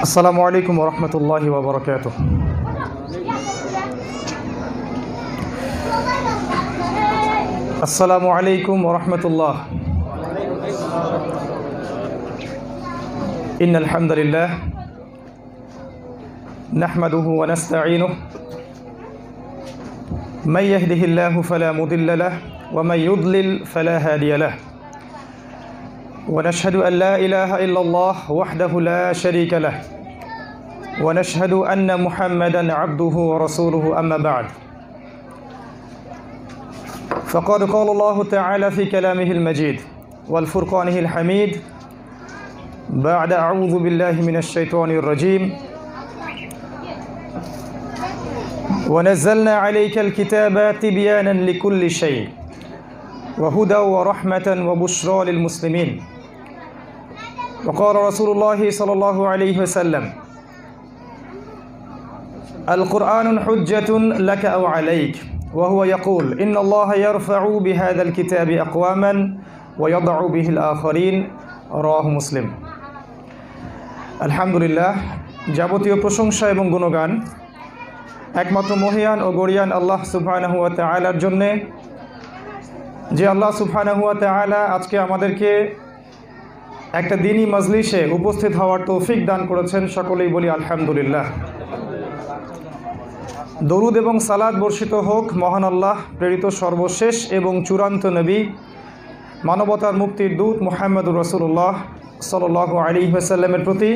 আসসালামু আলাইকুম ওয়া রাহমাতুল্লাহি ওয়া বারাকাতুহু। আসসালামু আলাইকুম ওয়া রাহমাতুল্লাহ। ইন্নাল হামদালিল্লাহ নাহমাদুহু ওয়া নাস্তাঈনুহু মান ইয়াহদিহিল্লাহু ফালা মুদিল্লা লাহু ওয়া মান ইউদ্লিল ফালা হাদিয়া লাহু ওয়া নাশহাদু আন লা ইলাহা ইল্লাল্লাহ ওয়াহদাহু লা শারীকা লাহু ونشهد أن محمدًا عبده ورسوله أما بعد فقد قال الله تعالى في كلامه المجيد والفرقانه الحميد بعد أعوذ بالله من الشيطان الرجيم ونزلنا عليك الكتاب تبيانا لكل شيء وهدى ورحمة وبشرى للمسلمين وقال رسول الله صلى الله عليه وسلم القرآن حجة لك أو عليك وهو يقول إن الله يرفع بهذا الكتاب أقواما ويضع به الآخرين رواه مسلم। আলহামদুলিল্লাহ, যাবতীয় প্রশংসা এবং গুণগান একমাত্র মহিয়ান ও গরিয়ান আল্লাহ সুবহানাহু ওয়া তাআলার জন্যে, যে আল্লাহ সুবহানাহু ওয়া তাআলা আজকে আমাদেরকে একটা দিনী মজলিসে উপস্থিত হওয়ার তৌফিক দান করেছেন। সকলেই বলি আলহামদুলিল্লাহ। দরুদ এবং সালাত বর্ষিত হোক মহান আল্লাহ প্রেরিত সর্বশেষ এবং চূড়ান্ত নবী, মানবতার মুক্তির দূত মুহাম্মদুর রাসূলুল্লাহ সাল্লাল্লাহু আলাইহি ওয়াসাল্লামের প্রতি।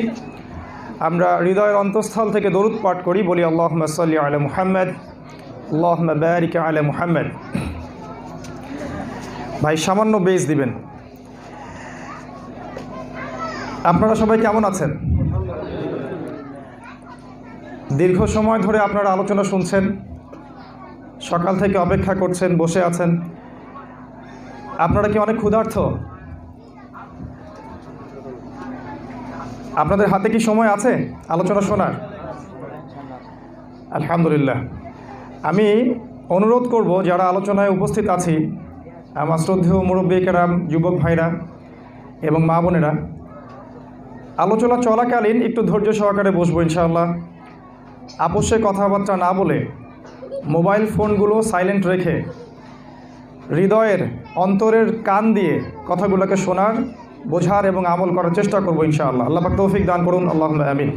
আমরা হৃদয়ের অন্তঃস্থল থেকে দরুদ পাঠ করি, বলি আল্লাহুম্মা সাল্লি আলা মুহাম্মদ, আল্লাহুম্মা বারিক আলা মুহাম্মদ। ভাই সামান্য বেজ দিবেন। আপনারা সবাই কেমন আছেন? দীর্ঘ সময় ধরে আপনারা আলোচনা শুনছেন, সকাল থেকে অপেক্ষা করছেন, বসে আছেন। আপনারা কি অনেক ক্ষুধার্ত? আপনাদের হাতে কি সময় আছে আলোচনা শোনার? আলহামদুলিল্লাহ। আমি অনুরোধ করব, যারা আলোচনায় উপস্থিত আছি, আমার শ্রদ্ধেয় মুরব্বী কেরাম, যুবক ভাইরা এবং মা বোনেরা, আলোচনা চলাকালীন একটু ধৈর্য সহকারে বসবো ইনশাআল্লাহ। আপোষে কথাবার্তা না বলে, মোবাইল ফোনগুলো সাইলেন্ট রেখে, হৃদয়ের অন্তরের কান দিয়ে কথাগুলোকে শোনার, বোঝার এবং আমল করার চেষ্টা করবো ইনশাআল্লাহ। আল্লাহ পাক তৌফিক দান করুন, আল্লাহুম্মা আমিন।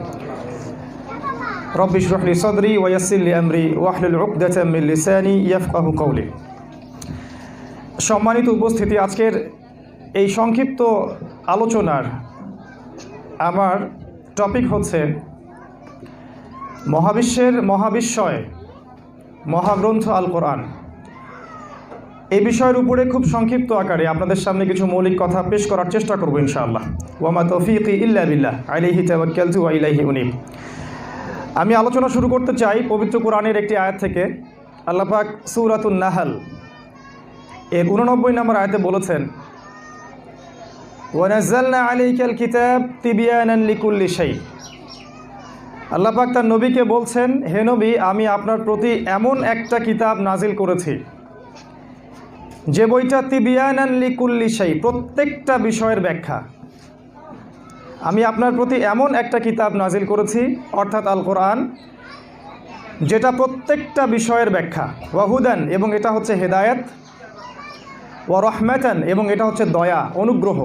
রব্বি ইশরাহ লি সাদরি ওয়া ইয়াসসির লি আমরি ওয়াহলুল উকদাতাম মিন লিসানি ইয়াফকাহু কওলি। সম্মানিত উপস্থিতি, আজকের এই সংক্ষিপ্ত আলোচনার আমার টপিক হচ্ছে মহাবিশ্বের মহাবিস্ময় মহাগ্রন্থ আল কোরআন। এই বিষয়ের উপরে খুব সংক্ষিপ্ত আকারে আপনাদের সামনে কিছু মৌলিক কথা পেশ করার চেষ্টা করব ইনশাআল্লাহ। ওয়া মা তৌফিকি ইল্লা বিল্লাহ আলাইহি তাওয়াক্কালতু ওয়া ইলাইহি উনীব। আমি আলোচনা শুরু করতে চাই পবিত্র কোরআনের একটি আয়াত থেকে। আল্লাহ পাক সূরাতুন নাহল এর 89 নম্বর আয়াতে বলেছেন, ওয়া নাযালনা আলাইকাল কিতাব তিবয়ানান লিকুল্লি শাই। আল্লাহ পাক তার নবীকে বলছেন, হে নবী, আমি আপনার প্রতি এমন একটা কিতাব নাজিল করেছি যে বইটা তিবিয়ানান লিকুল্লি শাই, প্রত্যেকটা বিষয়ের ব্যাখ্যা। আমি আপনার প্রতি এমন একটা কিতাব নাজিল করেছি, অর্থাৎ আল কোরআন, যেটা প্রত্যেকটা বিষয়ের ব্যাখ্যা। ওয়াহুদান, এবং এটা হচ্ছে হেদায়েত। ওয়া রহমাতান, এবং এটা হচ্ছে দয়া, অনুগ্রহ।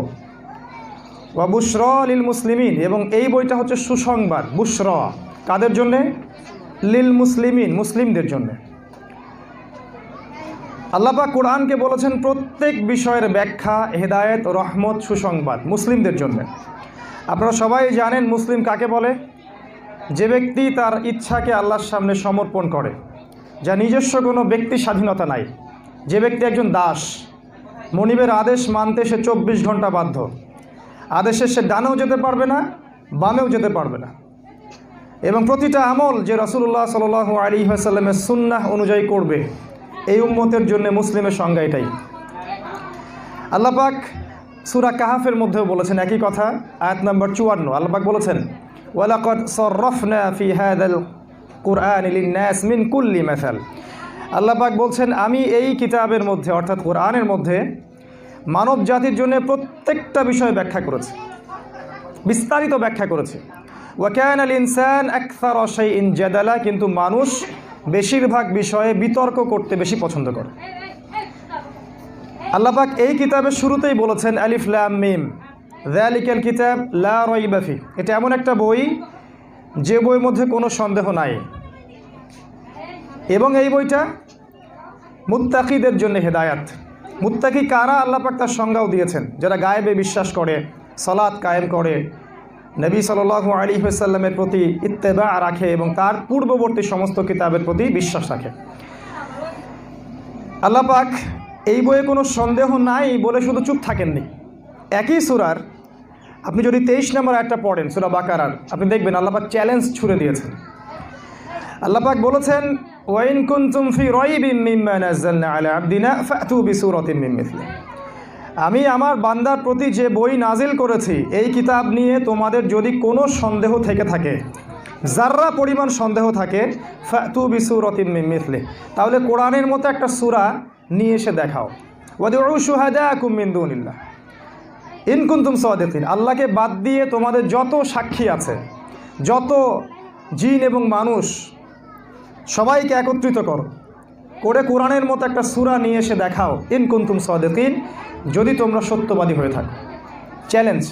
ওয়া বুশরা লিল মুসলিমিন, এবং এই বইটা হচ্ছে সুসংবাদ। বুশরা কাদের জন্যে? লিল মুসলিমিন, মুসলিমদের জন্যে। আল্লাহ পাক কোরআনকে বলেছেন প্রত্যেক বিষয়ের ব্যাখ্যা, হেদায়েত, রহমত, সুসংবাদ মুসলিমদের জন্যে। আপনারা সবাই জানেন মুসলিম কাকে বলে? যে ব্যক্তি তার ইচ্ছাকে আল্লাহর সামনে সমর্পণ করে, যা নিজস্ব কোনো ব্যক্তি স্বাধীনতা নাই। যে ব্যক্তি একজন দাস, মনিবের আদেশ মানতে সে 24 ঘন্টা বাধ্য। আদেশে সে ডানেও যেতে পারবে না, বামেও যেতে পারবে না। এবং প্রতিটা আমল যে রাসূলুল্লাহ সাল্লাল্লাহু আলাইহি ওয়াসাল্লামের সুন্নাহ অনুযায়ী করবে, এই উম্মতের জন্য মুসলিমের সংজ্ঞা এটাই। আল্লাহ পাক সূরা কাহাফের মধ্যেও বলেছেন একই কথা, আয়াত নম্বর 54। আল্লাহ পাক বলেছেন, ওয়ালাকাদ সাররাফনা ফি হাযাল কুরআনি লিন-নাস মিন কুল্লি মাসাল। আল্লাহ পাক বলছেন, আমি এই কিতাবের মধ্যে, অর্থাৎ কোরআনের মধ্যে, মানব জাতির জন্য প্রত্যেকটা বিষয় ব্যাখ্যা করেছি, বিস্তারিত ব্যাখ্যা করেছি। ওয়া কানাল ইনসান আকসারা শাইইন জাদালা, কিন্তু মানুষ বেশিরভাগ বিষয়ে বিতর্ক করতে বেশি পছন্দ করে। আল্লাহ পাক এই কিতাবের শুরুতেই বলেছেন আলিফ লাম মিম যালিকাল কিতাব লা রাইবা ফি, এটা এমন একটা বই যে বইয়ের মধ্যে কোনো সন্দেহ নাই, এবং এই বইটা মুত্তাকিদের জন্য হেদায়াত। মুত্তাকি কারা? আল্লাহ পাক তার সংজ্ঞাও দিয়েছেন, যারা গায়েবে বিশ্বাস করে, সালাত কায়েম করে, নবী সাল্লাল্লাহু আলাইহি ওয়াসাল্লামের প্রতি ইত্তেবা রাখে এবং তার পূর্ববর্তী সমস্ত কিতাবের প্রতি বিশ্বাস রাখে। আল্লাহ পাক এই বইয়ে কোনো সন্দেহ নাই বলে শুধু চুপ থাকেননি। একই সূরার আপনি যদি 23 নম্বর আয়াতটা পড়েন সূরা বাকারার, আপনি দেখবেন আল্লাহ পাক চ্যালেঞ্জ ছুড়ে দিয়েছেন। আল্লাহ পাক বলেছেন ওয়া ইন কুনতুম ফি রাইবিন মিম্মা নাযালনা আলা আবদিনা ফাতু বিসূরাতিন মিন মিথলি, আমি আমার বান্দার প্রতি যে বই নাজিল করেছি এই কিতাব নিয়ে তোমাদের যদি কোনো সন্দেহ থেকে থাকে, যাররা পরিমাণ সন্দেহ থাকে, ফাতু বিসূরাতিন মিন মিথলি, তাহলে কোরআনের মতো একটা সূরা নিয়ে এসে দেখাও। ওয়াদউ শুহাদাকুম মিন দুনিল্লাহ ইন কুনতুম সাদিকিন, আল্লাহকে বাদ দিয়ে তোমাদের যত সাক্ষী আছে, যত জিন এবং মানুষ, সবাইকে একত্রিত করো করে কোরআনের মতো একটা সূরা নিয়ে এসে দেখাও, ইন কুনতুম সাদিকিন, যদি তোমরা সত্যবাদী হয়ে থাকো। চ্যালেঞ্জ।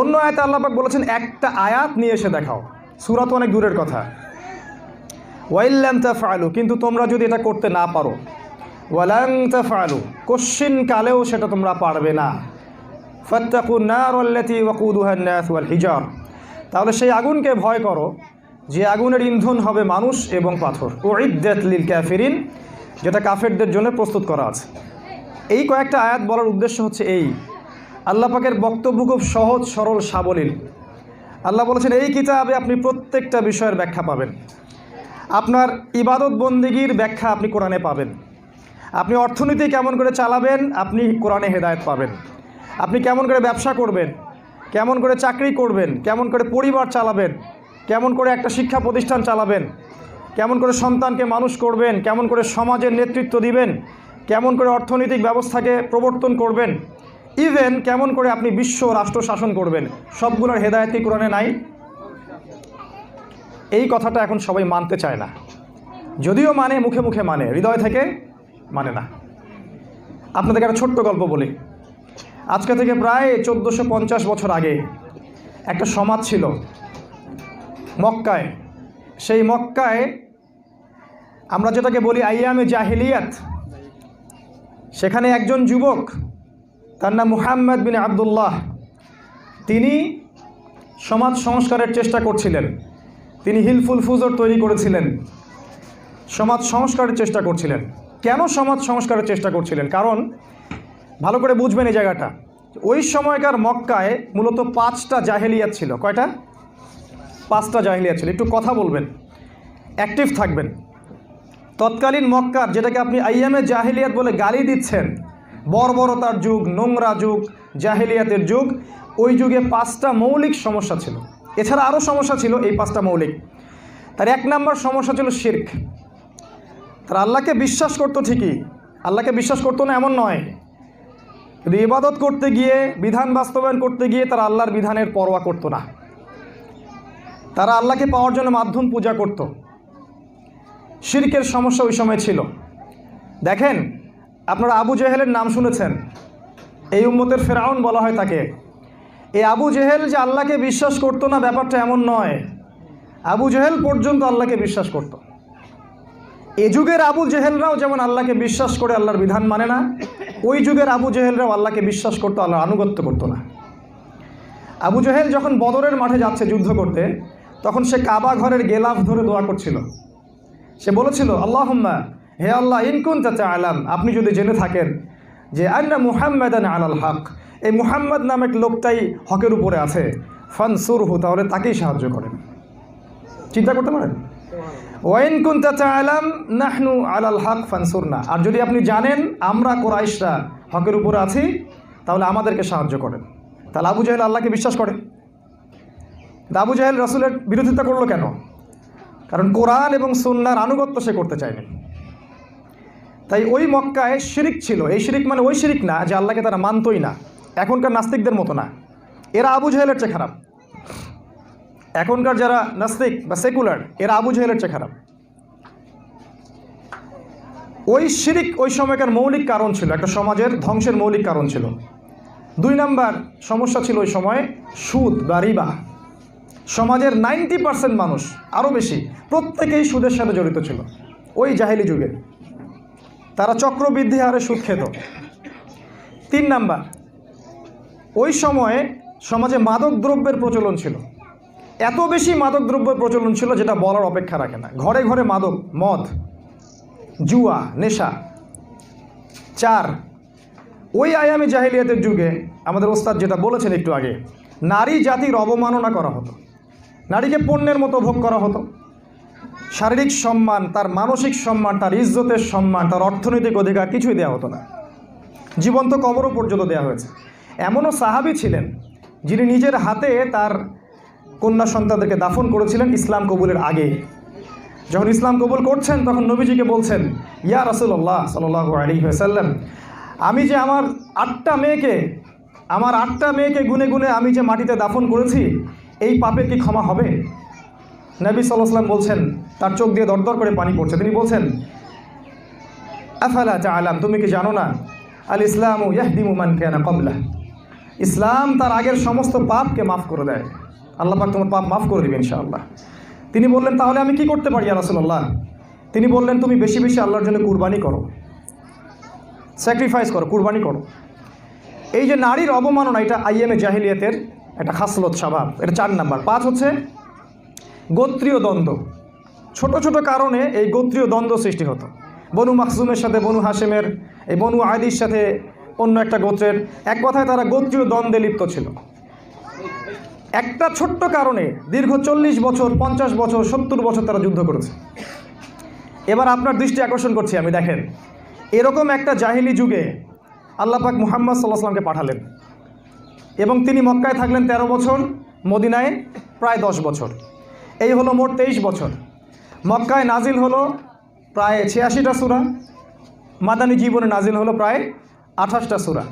অন্য আয়াতে আল্লাহ পাক বলেছেন একটা আয়াত নিয়ে এসে দেখাও, সূরা তো অনেক দূরের কথা। ওয়া ইল্লাম তাফআলু, কিন্তু তোমরা যদি এটা করতে না পারো, ওয়ালান তাফআলু, কোশ্চিন কালেও সেটা তোমরা পারবে না, ফাত্তাকুন নার আল্লাতী ওয়াকুদুহা আন-নাস ওয়াল হিজার, তাহলে সেই আগুনকে ভয় করো যে আগুনের ইন্ধন হবে মানুষ এবং পাথর। উইদ্দাত লিল কাফিরিন, যেটা কাফেরদের জন্য প্রস্তুত করা আছে। এই কয়েকটা আয়াত বলার উদ্দেশ্য হচ্ছে এই, আল্লাহ পাকের বক্তব্য খুব সহজ সরল সাবলীল। আল্লাহ বলেছেন এই কিতাবে আপনি প্রত্যেকটা বিষয়ের ব্যাখ্যা পাবেন। আপনার ইবাদত বন্দেগীর ব্যাখ্যা আপনি কোরআনে পাবেন। আপনি অর্থনীতি কেমন করে চালাবেন, আপনি কোরআনে হেদায়েত পাবেন। আপনি কেমন করে ব্যবসা করবেন, কেমন করে চাকরি করবেন, কেমন করে পরিবার চালাবেন, কেমন করে একটা শিক্ষা প্রতিষ্ঠান চালাবেন, কেমন করে সন্তানকে মানুষ করবেন, কেমন করে সমাজের নেতৃত্ব দিবেন, কেমন করে অর্থনৈতিক ব্যবস্থাকে প্রবর্তন করবেন, ইভেন কেমন করে আপনি বিশ্ব রাষ্ট্র শাসন করবেন, সবগুলোর হেদায়েত কি কোরআনে নাই? এই কথাটা এখন সবাই মানতে চায় না, যদিও মানে মুখে মুখে মানে, হৃদয় থেকে মানে না। আপনাদেরকে একটা ছোট্ট গল্প বলি। আজকে থেকে প্রায় 1450 বছর আগে একটা সমাজ ছিল মক্কায়। সেই মক্কায় আমরা যেটাকে বলি আইয়ামে জাহিলিয়াত, সেখানে একজন যুবক, তার নাম মুহাম্মদ বিন আবদুল্লাহ, তিনি সমাজ সংস্কারের চেষ্টা করছিলেন। তিনি হিলফুল ফুজর তৈরি করেছিলেন, সমাজ সংস্কারের চেষ্টা করছিলেন। কেন সমাজ সংস্কারের চেষ্টা করছিলেন? কারণ ভালো করে বুঝবেন এই জায়গাটা, ওই সময়কার মক্কায় মূলত 5টা জাহেলিয়াত ছিল। কয়টা? 5টা জাহেলিয়াত ছিল। একটু কথা বলবেন, অ্যাক্টিভ থাকবেন। তৎকালীন মক্কার, যেটাকে আপনি আইয়ামে জাহেলিয়াত বলে গালি দিচ্ছেন, বর্বরতার যুগ, নোংরা যুগ, জাহেলিয়াতের যুগ, ওই যুগে 5টা মৌলিক সমস্যা ছিল। এছাড়া আরও সমস্যা ছিল, এই 5টা মৌলিক। তার 1 নম্বর সমস্যা ছিল শিরক। তারা আল্লাহকে বিশ্বাস করতো ঠিকই, আল্লাহকে বিশ্বাস করতো না এমন নয়, কিন্তু ইবাদত করতে গিয়ে, বিধান বাস্তবায়ন করতে গিয়ে তারা আল্লাহর বিধানের পরোয়া করতো না। তারা আল্লাহকে পাওয়ার জন্য মাধ্যম পূজা করত। শিরকের সমস্যা ওই সময় ছিল। দেখেন, আপনারা আবু জেহেলের নাম শুনেছেন, এই উম্মতের ফেরাউন বলা হয় তাকে। এই আবু জেহেল যে আল্লাহকে বিশ্বাস করতো না ব্যাপারটা এমন নয়, আবু জেহেল পর্যন্ত আল্লাহকে বিশ্বাস করত। এ যুগের আবু জেহেলরাও যেমন আল্লাহকে বিশ্বাস করে আল্লাহর বিধান মানে না, ওই যুগের আবু জেহেলরাও আল্লাহকে বিশ্বাস করতো, আল্লাহর আনুগত্য করতো না। আবু জেহেল যখন বদরের মাঠে যাচ্ছে যুদ্ধ করতে, তখন সে কাবা ঘরের গেলাফ ধরে দোয়া করছিল। সে বলেছিল, আল্লাহুম্মা, হে আল্লাহ, ইন কুনতা তা'লাম, আপনি যদি জেনে থাকেন যে আন্না মুহাম্মাদান আলাল হক, এই মুহাম্মদ নামের লোকটাই হকের উপরে আছে, ফানসুরহু, তাহলে তাকেই সাহায্য করেন। চিন্তা করতে পারেন? ওয়াইন কুনতা তা'লাম নাহনু আলাল হক ফানসুরনা, আর যদি আপনি জানেন আমরা কুরাইশরা হকের উপরে আছি, তাহলে আমাদেরকে সাহায্য করেন। তাহলে আবু জেহেল আল্লাহকে বিশ্বাস করে। আবু জেহেল রাসূলের বিরোধিতা করলো কেন? কারণ কোরআন এবং সুন্নাহর আনুগত্য সে করতে চায়নি। তাই ওই মক্কায় শিরিক ছিল। এই শিরিক মানে ওই শিরিক না যে আল্লাহকে তারা মানতই না, এখনকার নাস্তিকদের মতো না। এরা আবু জেহেলের চেয়ে খারাপ। এখনকার যারা নাস্তিক বা সেকুলার, এরা আবু জেহেলের চেয়ে খারাপ। ওই শিরিক ওই সময়কার মৌলিক কারণ ছিল, একটা সমাজের ধ্বংসের মৌলিক কারণ ছিল। 2 নাম্বার সমস্যা ছিল ওই সময় সুদ বা রিবা। সমাজের 90% মানুষ, আরও বেশি, প্রত্যেকেই সুদের সাথে জড়িত ছিল ওই জাহেলি যুগে। তারা চক্রবৃদ্ধি হারে সুদ খেত। 3 নাম্বার, ওই সময়ে সমাজে মাদক দ্রব্যের প্রচলন ছিল। এত বেশি মাদক দ্রব্যের প্রচলন ছিল যেটা বলার অপেক্ষা রাখে না। ঘরে ঘরে মাদক, মদ, জুয়া, নেশা। 4, ওই আয়ামে জাহিলিয়াতের যুগে আমাদের ওস্তাদ যেটা বলেছেন একটু আগে, নারী জাতির অবমাননা করা হতো, নারীকে পণ্যের মতো ভোগ করা হতো। শারীরিক সম্মান, তার মানসিক সম্মান, তার ইজ্জতের সম্মান, তার অর্থনৈতিক অধিকার কিছুই দেওয়া হতো না। জীবন্ত কবরও পর্যন্ত দেওয়া হয়েছে। এমনও সাহাবী ছিলেন যিনি নিজের হাতে তার কন্যা সন্তানদেরকে দাফন করেছিলেন ইসলাম কবুলের আগে। যখন ইসলাম কবুল করছেন তখন নবীজিকে বলছেন, ইয়া রাসূলুল্লাহ সাল্লাল্লাহু আলাইহি ওয়াসাল্লাম, আমি যে আমার 8টা মেয়েকে গুনে গুনে আমি যে মাটিতে দাফন করেছি, এই পাপের কি ক্ষমা হবে? নবী সাল্লাল্লাহু আলাইহি ওয়াসাল্লাম বলছেন, তার চোখ দিয়ে দরদর করে পানি পড়ছে, তিনি বলছেন, আফালা তাআলাম, তুমি কি জানো না, আল ইসলামু ইয়াহদিমু মান কানা ক্বাবলা, ইসলাম তার আগের সমস্ত পাপকে মাফ করে দেয়। আল্লাহ পাক তোমার পাপ মাফ করে দেবে ইনশাআল্লাহ। তিনি বললেন, তাহলে আমি কি করতে পারি ইয়া রাসূলুল্লাহ? তিনি বললেন, তুমি বেশি বেশি আল্লাহর জন্য কুরবানি করো, স্যাক্রিফাইস করো, কুরবানি করো। এই যে নারীর অবমাননা, এটা আইএমএ জাহিলিয়াতের একটা খাসলত, স্বভাব। এটা 4 নাম্বার। 5 হচ্ছে গোত্রীয় দ্বন্দ্ব। ছোট ছোট কারণে এই গোত্রীয় দ্বন্দ্ব সৃষ্টি হতো। বনু মাখজুমের সাথে বনু হাশেমের, এই বনু আদির সাথে অন্য একটা গোত্রের, এক কথায় তারা গোত্রীয় দ্বন্দ্বে লিপ্ত ছিল। একটা ছোট্ট কারণে দীর্ঘ 40 বছর, 50 বছর, 70 বছর তারা যুদ্ধ করেছে। এবার আপনার দৃষ্টি আকর্ষণ করছি আমি, দেখেন, এরকম একটা জাহিলি যুগে আল্লাহ পাক মুহাম্মদ সাল্লাল্লাহু আলাইহি ওয়াসাল্লামকে পাঠালেন এবং তিনি মক্কায় থাকলেন 13 বছর, মদিনায় প্রায় 10 বছর। এই হলো মোট 23 বছর। মক্কায় নাজিল হলো প্রায় 86টা সূরা, মাদানী জীবনে নাজিল হলো প্রায় 28টা সূরা।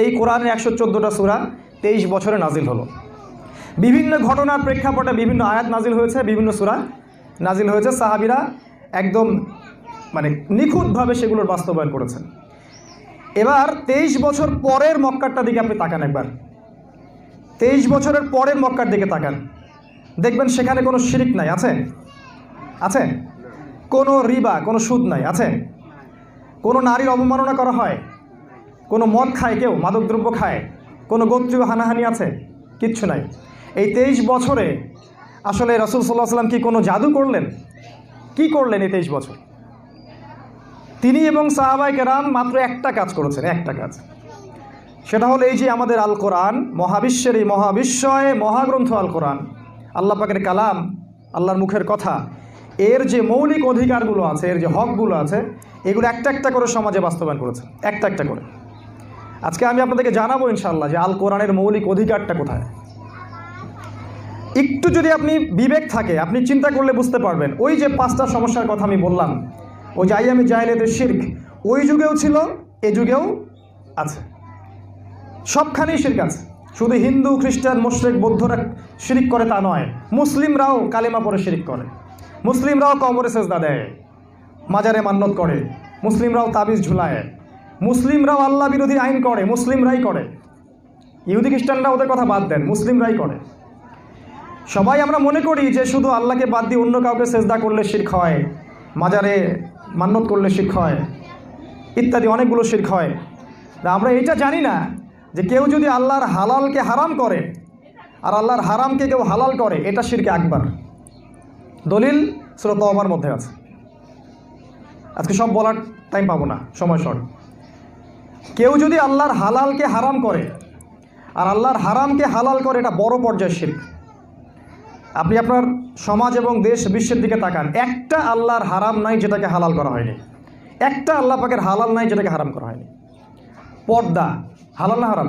এই কোরআনের 114টা সূরা 23 বছরে নাজিল হলো। বিভিন্ন ঘটনার প্রেক্ষাপটে বিভিন্ন আয়াত নাজিল হয়েছে, বিভিন্ন সূরা নাজিল হয়েছে। সাহাবীরা একদম নিখুঁতভাবে সেগুলোর বাস্তবায়ন করেছেন। এবার 23 বছর পরের মক্কারটা দিকে আপনি তাকান একবার। 23 বছরের পরের মক্কার দিকে তাকান, দেখবেন সেখানে কোনো শিরিক নাই। আছে? আছে? কোনো রিবা, কোনো সুদ নাই। আছে? কোনো নারীর অবমাননা করা হয়? কোনো মদ খায় কেউ, মাদকদ্রব্য খায়? কোনো গোত্রীয় হানাহানি আছে? কিচ্ছু নাই। এই 23 বছরে আসলে রাসূল সাল্লাল্লাহু আলাইহি ওয়াসাল্লাম কি কোনো জাদু করলেন? কি করলেন এই 23 বছর? তিনি এবং সাহাবায়ে কেরাম মাত্র একটা কাজ করেছেন, একটা কাজ। সেটা হলো এই যে আমাদের আল কোরআন, মহাবিশ্বের এই মহাবিশ্বয়ে মহাগ্রন্থ আল কোরআন, আল্লাহ পাকের কালাম, আল্লাহর মুখের কথা, এর যে মৌলিক অধিকারগুলো আছে, এর যে হকগুলো আছে, এগুলো একটা একটা করে সমাজে বাস্তবায়ন করেছেন, একটা একটা করে। আজকে আমি আপনাদেরকে জানাবো ইনশাআল্লাহ যে আল কোরআনের মৌলিক অধিকারটা কোথায়। একটু যদি আপনি বিবেক থাকে, আপনি চিন্তা করলে বুঝতে পারবেন। ওই যে 5টা সমস্যার কথা আমি বললাম, ওই যে আইয়ামে জাহিলিয়াতের শিরক ওই যুগেও ছিল, এ যুগেও আছে। সবখানেই শিরক আছে। শুধু হিন্দু, খ্রিস্টান, মুশরিক, বৌদ্ধরা শিরিক করে তা নয়, মুসলিমরাও কালেমা পড়ে শিরিক করে। মুসলিমরাও কবরে সেজদা দেয়, মাজারে মান্নত করে, মুসলিমরাও তাবিজ ঝুলায়, মুসলিমরাও আল্লাহ বিরোধী আইন করে, মুসলিমরাই করে। ইহুদি খ্রিস্টানরা ওদের কথা বাদ দেন, মুসলিমরাই করে। সবাই আমরা মনে করি যে শুধু আল্লাহকে বাদ দিয়ে অন্য কাউকে সেজদা করলে শিরক হয়, মাজারে মান্নত করলে শিরক হয়, ইত্যাদি অনেকগুলো শিরক হয়। আমরা এটা জানি না যে কেউ যদি আল্লাহর হালালকে হারাম করে আর আল্লাহর হারামকে কেউ হালাল করে, এটা শিরকে আকবার। দলিল সূরা তাওবার মধ্যে আছে। আজকে সব বলার টাইম পাবো না, সময় শর্ট। কেউ যদি আল্লাহর হালালকে হারাম করে আর আল্লাহর হারামকে হালাল করে, এটা বড় পর্যায়ের শিরক। আপনি আপনার সমাজ এবং দেশ বিশ্বের দিকে তাকান, একটা আল্লাহর হারাম নাই যেটাকে হালাল করা হয়নি, একটা আল্লাহ পাকের হালাল নাই যেটাকে হারাম করা হয়নি। পর্দা হালাল না হারাম?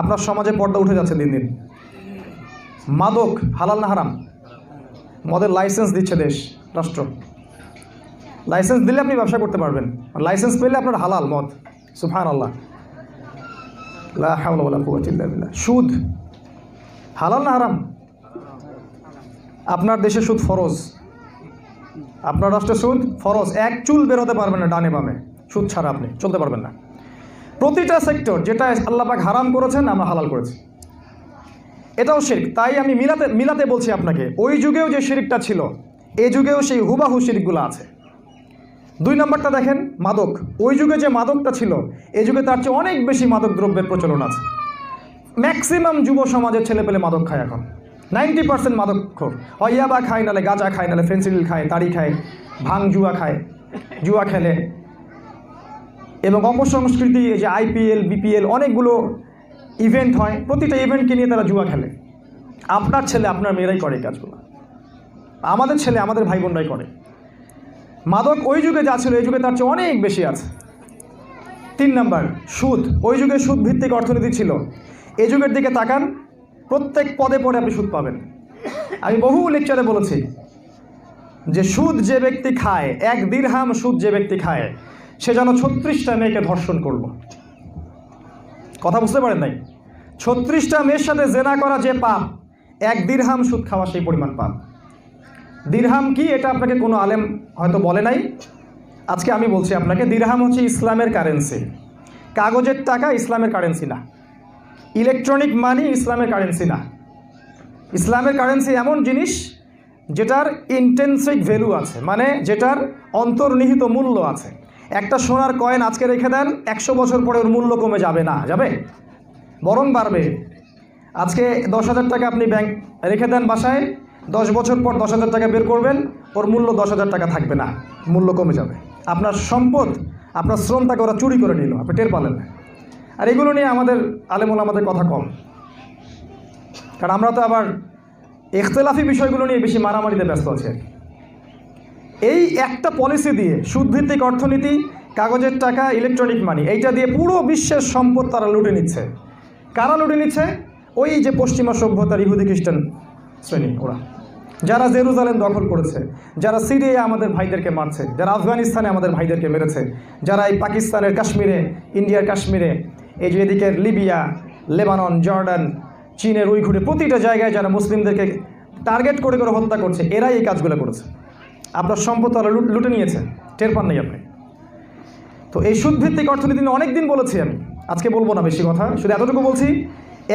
আপনার সমাজে পর্দা উঠে যাচ্ছে দিন দিন। মাদক হালাল না হারাম? মদের লাইসেন্স দিচ্ছে দেশ, রাষ্ট্র। লাইসেন্স দিলে আপনি ব্যবসা করতে পারবেন, লাইসেন্স পেলে আপনার হালাল মদ। সুবহানাল্লাহ, লা হাওলা ওয়ালা কুওয়াতা ইল্লা বিল্লাহ। সুদ হালাল না হারাম? আপনার দেশে সুদ ফরজ, আপনার রাষ্ট্রে সুদ ফরজ, এক চুল বের হতে পারবেন না ডানে বামে, সুদ ছাড়া আপনি চলতে পারবেন না। প্রতিটা সেক্টর যেটা আল্লাহ পাক হারাম করেছেন আমরা হালাল করেছি, এটাও শিরক। তাই আমি মিলাতে বলছি আপনাকে, ওই যুগেও যে শিরকটা ছিল এই যুগেও সেই হুবাহু শিরকগুলো আছে। 2 নম্বরটা দেখেন, মাদক। ওই যুগে যে মাদকটা ছিল এই যুগে তার চেয়ে অনেক বেশি মাদক দ্রব্যের প্রচলন আছে। ম্যাক্সিমাম যুব সমাজের ছেলেপেলে মাদক খায় এখন, 90% মাদকখোর। হয় ইয়াবা খায়, নাহলে গাঁজা খায়, নাহলে ফেন্সিডিল খায়, তাড়ি খায়, ভাং জুয়া খায়, জুয়া খেলে। এবং অপসংস্কৃতি, এই যে IPL BPL অনেকগুলো ইভেন্ট হয়, প্রতিটা ইভেন্টকে নিয়ে তারা জুয়া খেলে। আপনার ছেলে আপনার মেয়েরাই করে এই কাজগুলো, আমাদের ছেলে আমাদের ভাই বোনরাই করে। মাদক ওই যুগে যা ছিল এই যুগে তার চেয়ে অনেক বেশি আছে। 3 নম্বর, সুদ। ওই যুগে সুদ ভিত্তিক অর্থনীতি ছিল, এই যুগের দিকে তাকান, প্রত্যেক পদে পদে আপনি সুদ পাবেন। আমি বহু লেকচারে বলেছি যে সুদ যে ব্যক্তি খায়, 1 দিরহাম সুদ যে ব্যক্তি খায় সে যেন 36টা মেয়েকে ধর্ষণ করল। কথা বুঝতে পারেন নাই? 36টা মেয়ের সাথে জেনা করা যে পাপ, 1 দিরহাম সুদ খাওয়া সেই পরিমাণ পাপ। দিরহাম কি এটা আপনাকে কোনো আলেম হয়তো বলে নাই, আজকে আমি বলছি আপনাকে। দিরহাম হচ্ছে ইসলামের কারেন্সি, কাগজের টাকা ইসলামের কারেন্সি না, ইলেকট্রনিক মানি ইসলামের কারেন্সি না। ইসলামের কারেন্সি এমন জিনিস যেটার ইন্টেন্সিক ভ্যালু আছে, মানে যেটার অন্তর্নিহিত মূল্য আছে। একটা সোনার কয়েন আজকে রেখে দেন, 100 বছর পরে ওর মূল্য কমে যাবে না, যাবে, বরং বাড়বে। আজকে 10,000 টাকা আপনি ব্যাংক রেখে দেন বাসায়, 10 বছর পর 10,000 টাকা বের করবেন, ওর মূল্য 10,000 টাকা থাকবে না, মূল্য কমে যাবে। আপনার সম্পদ, আপনার শ্রমটাকে ওরা চুরি করে নিল, আপনি টের পালেন না। আর এগুলো নিয়ে আমাদের আলেমুল আমাদের কথা কম, কারণ আমরা তো আবার ইখতিলাফি বিষয়গুলো নিয়ে বেশি মারামারিতে ব্যস্ত আছি। এই একটা পলিসি দিয়ে, সুদভিত্তিক অর্থনীতি, কাগজের টাকা, ইলেকট্রনিক মানি, এইটা দিয়ে পুরো বিশ্বের সম্পদ তারা লুটে নিচ্ছে। কারা লুটে নিচ্ছে? ওই যে পশ্চিমা সভ্যতার ইহুদি খ্রিস্টান শ্রেণী, ওরা যারা জেরুজালেম দখল করেছে, যারা সিরিয়ায় আমাদের ভাইদেরকে মারছে, যারা আফগানিস্তানে আমাদের ভাইদেরকে মেরেছে, যারা এই পাকিস্তানের কাশ্মীরে, ইন্ডিয়ার কাশ্মীরে, এই যে এদিকের লিবিয়া, লেবানন, জর্ডান, চীনের উইঘুরে, প্রতিটা জায়গায় যারা মুসলিমদেরকে টার্গেট করে করে হত্যা করছে, এরাই এই কাজগুলো করেছে। আপনার সম্পদ তারা লুটে নিয়েছে, টের পান নেই আপনি। তো এই সুদভিত্তিক অর্থনীতি নিয়ে অনেক দিন বলেছি আমি, আজকে বলবো না বেশি কথা, শুধু এতটুকু বলছি,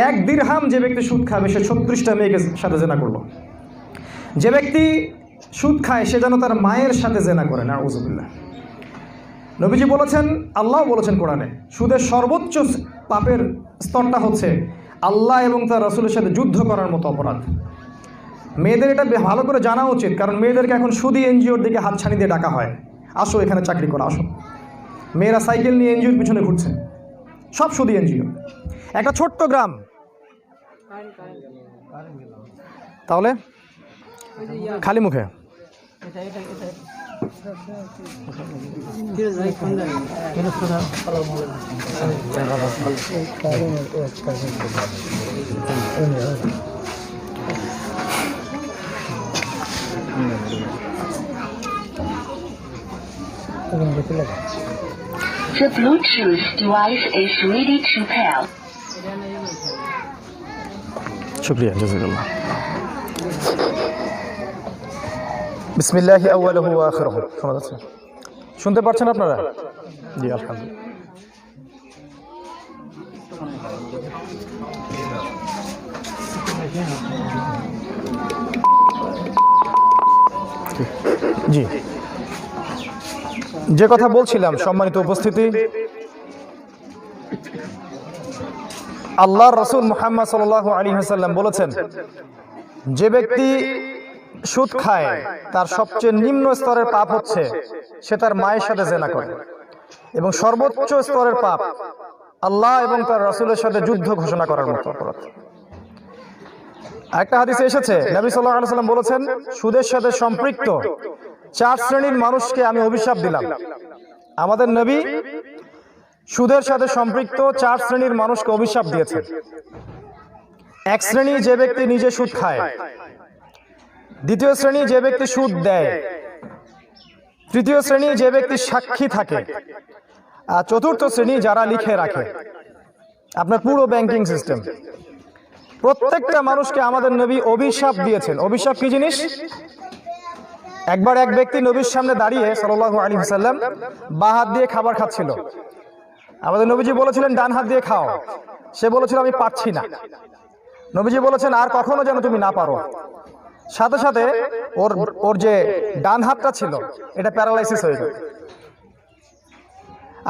1 দিরহাম যে ব্যক্তি সুদ খাবে সে 36টা মেয়েকে সাথে জেনা করলো। যে ব্যক্তি সুদ খায় সে যেন তার মায়ের সাথে জেনা করে, নাউযুবিল্লাহ। নবীজি বলেছেন, আল্লাহ বলেছেন কোরআনে, সুদের সর্বোচ্চ পাপের স্তরটা হচ্ছে আল্লাহ এবং তার রাসূলের সাথে যুদ্ধ করার মতো অপরাধ। মেয়েদের এটা ভালো করে জানা উচিত, কারণ মেয়েদেরকে এখন সুদী এনজিওর দিকে হাতছানি দিয়ে ডাকা হয়, আসো এখানে চাকরি করো, আসো। মেয়েরা সাইকেল নিয়ে এনজিওর পিছনে ঘুরছে, সব সুদী এনজিও। একটা ছোট্ট গ্রাম, তাহলে খালি মুখে The Bluetooth device is ready to pair. শুকরিয়া, জাযাকাল্লাহ। বিসমিল্লাহি আউয়ালুহু ওয়া আখিরুহু। শোনা যাচ্ছে? শুনতে পাচ্ছেন আপনারা? জি, আলহামদুলিল্লাহ। জি, যে কথা বলছিলাম সম্মানিত উপস্থিতি, আল্লাহর রাসূল মুহাম্মদ সাল্লাল্লাহু আলাইহি ওয়াসাল্লাম বলেছেন, যে ব্যক্তি সুদ খায় তার সবচেয়ে নিম্ন স্তরের পাপ হচ্ছে সে তার মায়ের সাথে জেনা করে, এবং সর্বোচ্চ স্তরের পাপ আল্লাহ এবং তার রাসূলের সাথে যুদ্ধ ঘোষণা করার মতো অপরাধ। একটা হাদিসে এসেছে, নবী সাল্লাল্লাহু আলাইহি ওয়াসাল্লাম বলেছেন, সুদের সাথে সম্পৃক্ত 4 শ্রেণীর মানুষকে আমি অভিশাপ দিলাম। আমাদের নবী সুদের সাথে সম্পৃক্ত 4 শ্রেণীর মানুষকে অভিশাপ দিয়েছেন। এক শ্রেণী যে ব্যক্তি নিজে সুদ খায়, দ্বিতীয় শ্রেণী যে ব্যক্তি সুদ দেয়, তৃতীয় শ্রেণী যে ব্যক্তি সাক্ষী থাকে, আর চতুর্থ শ্রেণী যারা লিখে রাখে আপনার পুরো ব্যাংকিং সিস্টেম। প্রত্যেকটা মানুষকে আমাদের নবী অভিশাপ দিয়েছেন। অভিশাপ কি জিনিস? একবার এক ব্যক্তি নবীর সামনে দাঁড়িয়ে সাল্লাল্লাহু আলাইহি ওয়াসাল্লাম বাঁ হাত দিয়ে খাবার খাচ্ছিল। আমাদের নবীজি বলেছিলেন ডান হাত দিয়ে খাও। সে বলেছিল আমি পারছি না। নবীজি বলেছেন আর কখনো যেন তুমি না পারো। সাথে সাথে ওর যে ডান হাতটা ছিল এটা প্যারালাইসিস হয়ে গেল।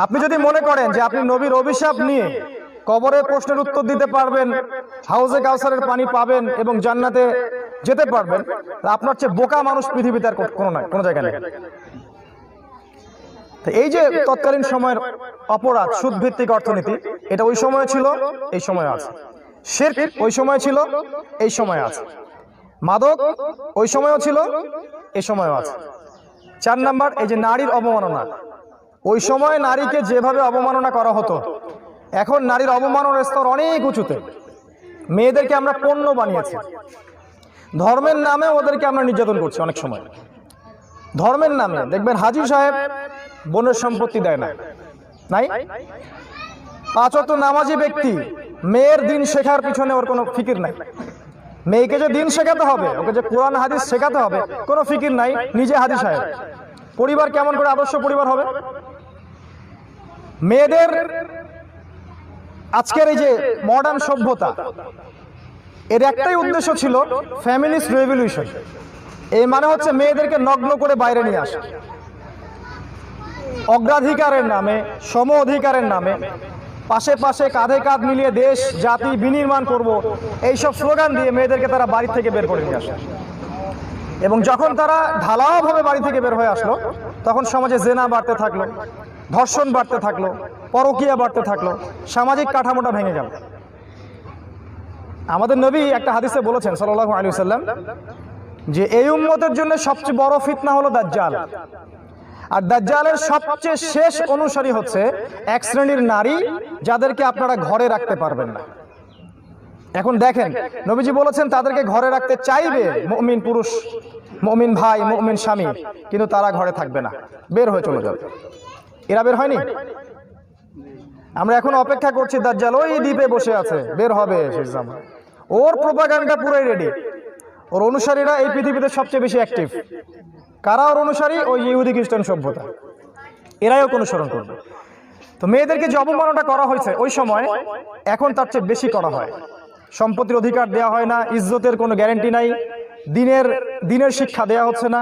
আপনি যদি মনে করেন যে আপনি নবীর অভিশাপ নিয়ে কবরে প্রশ্নের উত্তর দিতে পারবেন, হাউজে কাউসারের পানি পাবেন এবং জান্নাতে যেতে পারবেন, আপনার চেয়ে বোকা মানুষ পৃথিবীতে আর কোনো জায়গায় নেই। এই যে তৎকালীন সময়ের অপরাধ, সুদ ভিত্তিক অর্থনীতি, এটা ওই সময় ছিল, এই সময় আছে। শিরক ওই সময় ছিল, এই সময় আছে। মাদক ওই সময়ও ছিল, এই সময়ও আছে। 4 নাম্বার, এই যে নারীর অবমাননা। ওই সময় নারীকে যেভাবে অবমাননা করা হতো, এখন নারীর অবমাননার স্তর অনেক উঁচুতে। মেয়েদেরকে আমরা পণ্য বানিয়েছি। ধর্মের নামে ওদেরকে আমরা নির্যাতন করছি। অনেক সময় ধর্মের নামে দেখবেন হাজী সাহেব বোনের সম্পত্তি দেয় না, নাই। 5 ওয়াক্ত নামাজি ব্যক্তি, মেয়ের দিন শেখার পিছনে ওর কোনো ফিকির নাই। মেয়েকে যে দিন শেখাতে হবে, ওকে যে কোরআন হাদিস শেখাতে হবে, কোনো ফিকির নাই। নিজে হাজী সাহেব। পরিবার কেমন করে আদর্শ পরিবার হবে? মেয়েদের আজকের এই যে মডার্ন সভ্যতা, এর একটাই উদ্দেশ্য ছিল ফ্যামিলিস্ট রেভলিউশন। এই মানে হচ্ছে মেয়েদেরকে নগ্ন করে বাইরে নিয়ে আসা। অগ্রাধিকারের নামে, সম অধিকারের নামে, পাশে পাশে কাঁধে কাঁধ মিলিয়ে দেশ জাতি বিনির্মাণ করব, এইসব স্লোগান দিয়ে মেয়েদেরকে তারা বাড়ি থেকে বের করে নিয়ে আসে। এবং যখন তারা ঢালাওভাবে বাড়ি থেকে বের হয়ে আসলো, তখন সমাজে জেনা বাড়তে থাকলো, ধর্ষণ বাড়তে থাকলো, পরকীয়া বাড়তে থাকলো, সামাজিক কাঠামোটা ভেঙে গেল। আমাদের নবী একটা হাদিসে বলেছেন সাল্লাল্লাহু আলাইহি ওয়াসাল্লাম যে এই উম্মতের জন্য সবচেয়ে বড় ফিতনা হলো দাজ্জাল। আর দাজ্জালের সবচেয়ে শেষ অনুসারী হচ্ছে এক শ্রেণীর নারী, যাদেরকে আপনারা ঘরে রাখতে পারবেন না। এখন দেখেন, নবীজি বলেছেন তাদেরকে ঘরে রাখতে চাইবে মুমিন পুরুষ, মুমিন ভাই, মুমিন স্বামী, কিন্তু তারা ঘরে থাকবে না, বের হয়ে চলে যাবে। এরা বের হয়নি। আমরা এখন অপেক্ষা করছি, দাজ্জাল ওই দ্বীপে বসে আছে, বের হবে শেষ জামানায়। ওর প্রোপাগান্ডা পুরোই রেডি। ওর অনুসারীরা এই পৃথিবীতে সবচেয়ে বেশি অ্যাক্টিভ। কারা ওর অনুসারী? ওই ইহুদি খ্রিস্টান সভ্যতা, এরাই ওকে অনুসরণ করবে। তো মেয়েদেরকে যে অবমাননা করা হয়েছে ওই সময়, এখন তার চেয়ে বেশি করা হয়। সম্পত্তির অধিকার দেওয়া হয় না, ইজ্জতের কোনো গ্যারান্টি নাই, দিনের শিক্ষা দেওয়া হচ্ছে না,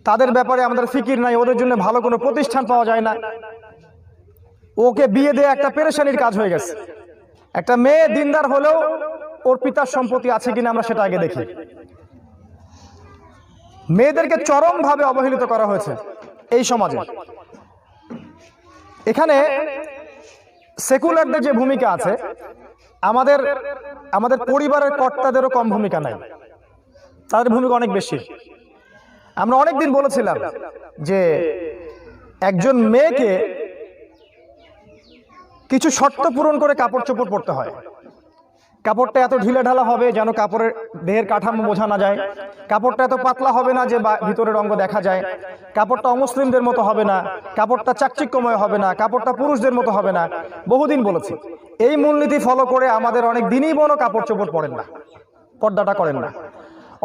তাদের ব্যাপারে আমাদের ফিকির নাই, ওদের জন্য ভালো কোনো প্রতিষ্ঠান পাওয়া যায় না। ওকে বিয়ে দেয়া একটা পেরেশানির কাজ হয়ে গেছে। একটা মেয়ে দিনদার হলেও ওর পিতার সম্পত্তি আছে কিনা আমরা সেটা আগে দেখি। মেয়েদেরকে চরমভাবে অবহেলিত করা হয়েছে এই সমাজে। এখানে সেকুলারদের যে ভূমিকা আছে, আমাদের পরিবারের কর্তাদেরও কম ভূমিকা নাই, তাদের ভূমিকা অনেক বেশি। আমরা অনেকদিন বলেছিলাম যে একজন মেয়েকে কিছু শর্ত পূরণ করে কাপড় চোপড় পরতে হয়। কাপড়টা এত ঢিলে ঢালা হবে যেন কাপড়ের দেহের কাঠামো বোঝা না যায়। কাপড়টা এত পাতলা হবে না যে ভিতরের অঙ্গ দেখা যায়। কাপড়টা অমুসলিমদের মতো হবে না, কাপড়টা চাকচিক্যময় হবে না, কাপড়টা পুরুষদের মতো হবে না। বহুদিন বলেছি। এই মূলনীতি ফলো করে আমাদের অনেক দিনই বোনও কাপড় চোপড় পরেন না, পর্দাটা করেন না।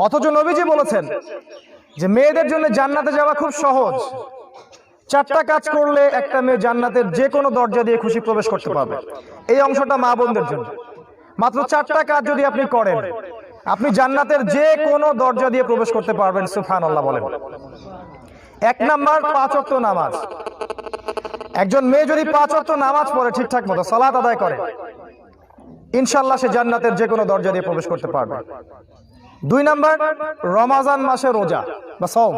অথচ নবীজি বলেছেন যে মেয়েদের জন্য জান্নাতে যাওয়া খুব সহজ। 4টা কাজ করলে একটা মেয়ে জান্নাতের যে কোনো দরজা দিয়ে খুশি প্রবেশ করতে পারবে। এই অংশটা মা বোনদের জন্য। মাত্র 4টা কাজ যদি আপনি করেন, আপনি জান্নাতের যে কোনো দরজা দিয়ে প্রবেশ করতে পারবেন। সুবহানাল্লাহ বলেন। 1 নাম্বার, 5 ওয়াক্ত নামাজ। একজন মেয়ে যদি 5 ওয়াক্ত নামাজ পড়ে, ঠিকঠাক মতো সালাত আদায় করে, ইনশাআল্লাহ সে জান্নাতের যে কোনো দরজা দিয়ে প্রবেশ করতে পারবে। 2 নাম্বার, রমাজান মাসে রোজা বা সওম।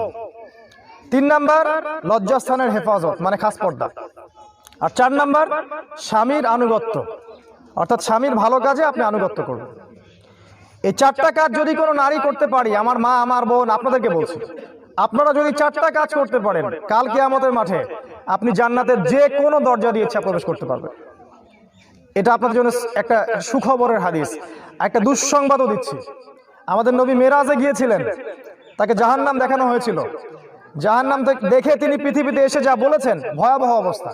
3 নাম্বার, লজ্জাস্থানের হেফাজত মানে খাস পর্দা। আর 4 নাম্বার, স্বামীর আনুগত্য, অর্থাৎ স্বামীর ভালো কাজে আপনি আনুগত্য করবেন। এই 4টা কাজ যদি কোনো নারী করতে পারি, আমার মা, আমার বোন, আপনাদেরকে বলছি, আপনারা যদি 4টা কাজ করতে পারেন, কাল কিয়ামতের মাঠে আপনি জান্নাতের যে কোনো দরজা দিয়ে ইচ্ছা প্রবেশ করতে পারবেন। এটা আপনাদের জন্য একটা সুখবরের হাদিস। একটা দুঃসংবাদও দিচ্ছি। আমাদের নবী মেরাজে গিয়েছিলেন, তাকে জাহান্নাম দেখানো হয়েছিল। জাহান্নাম দেখে তিনি পৃথিবীতে এসে যা বলেছেন, ভয়াবহ অবস্থা।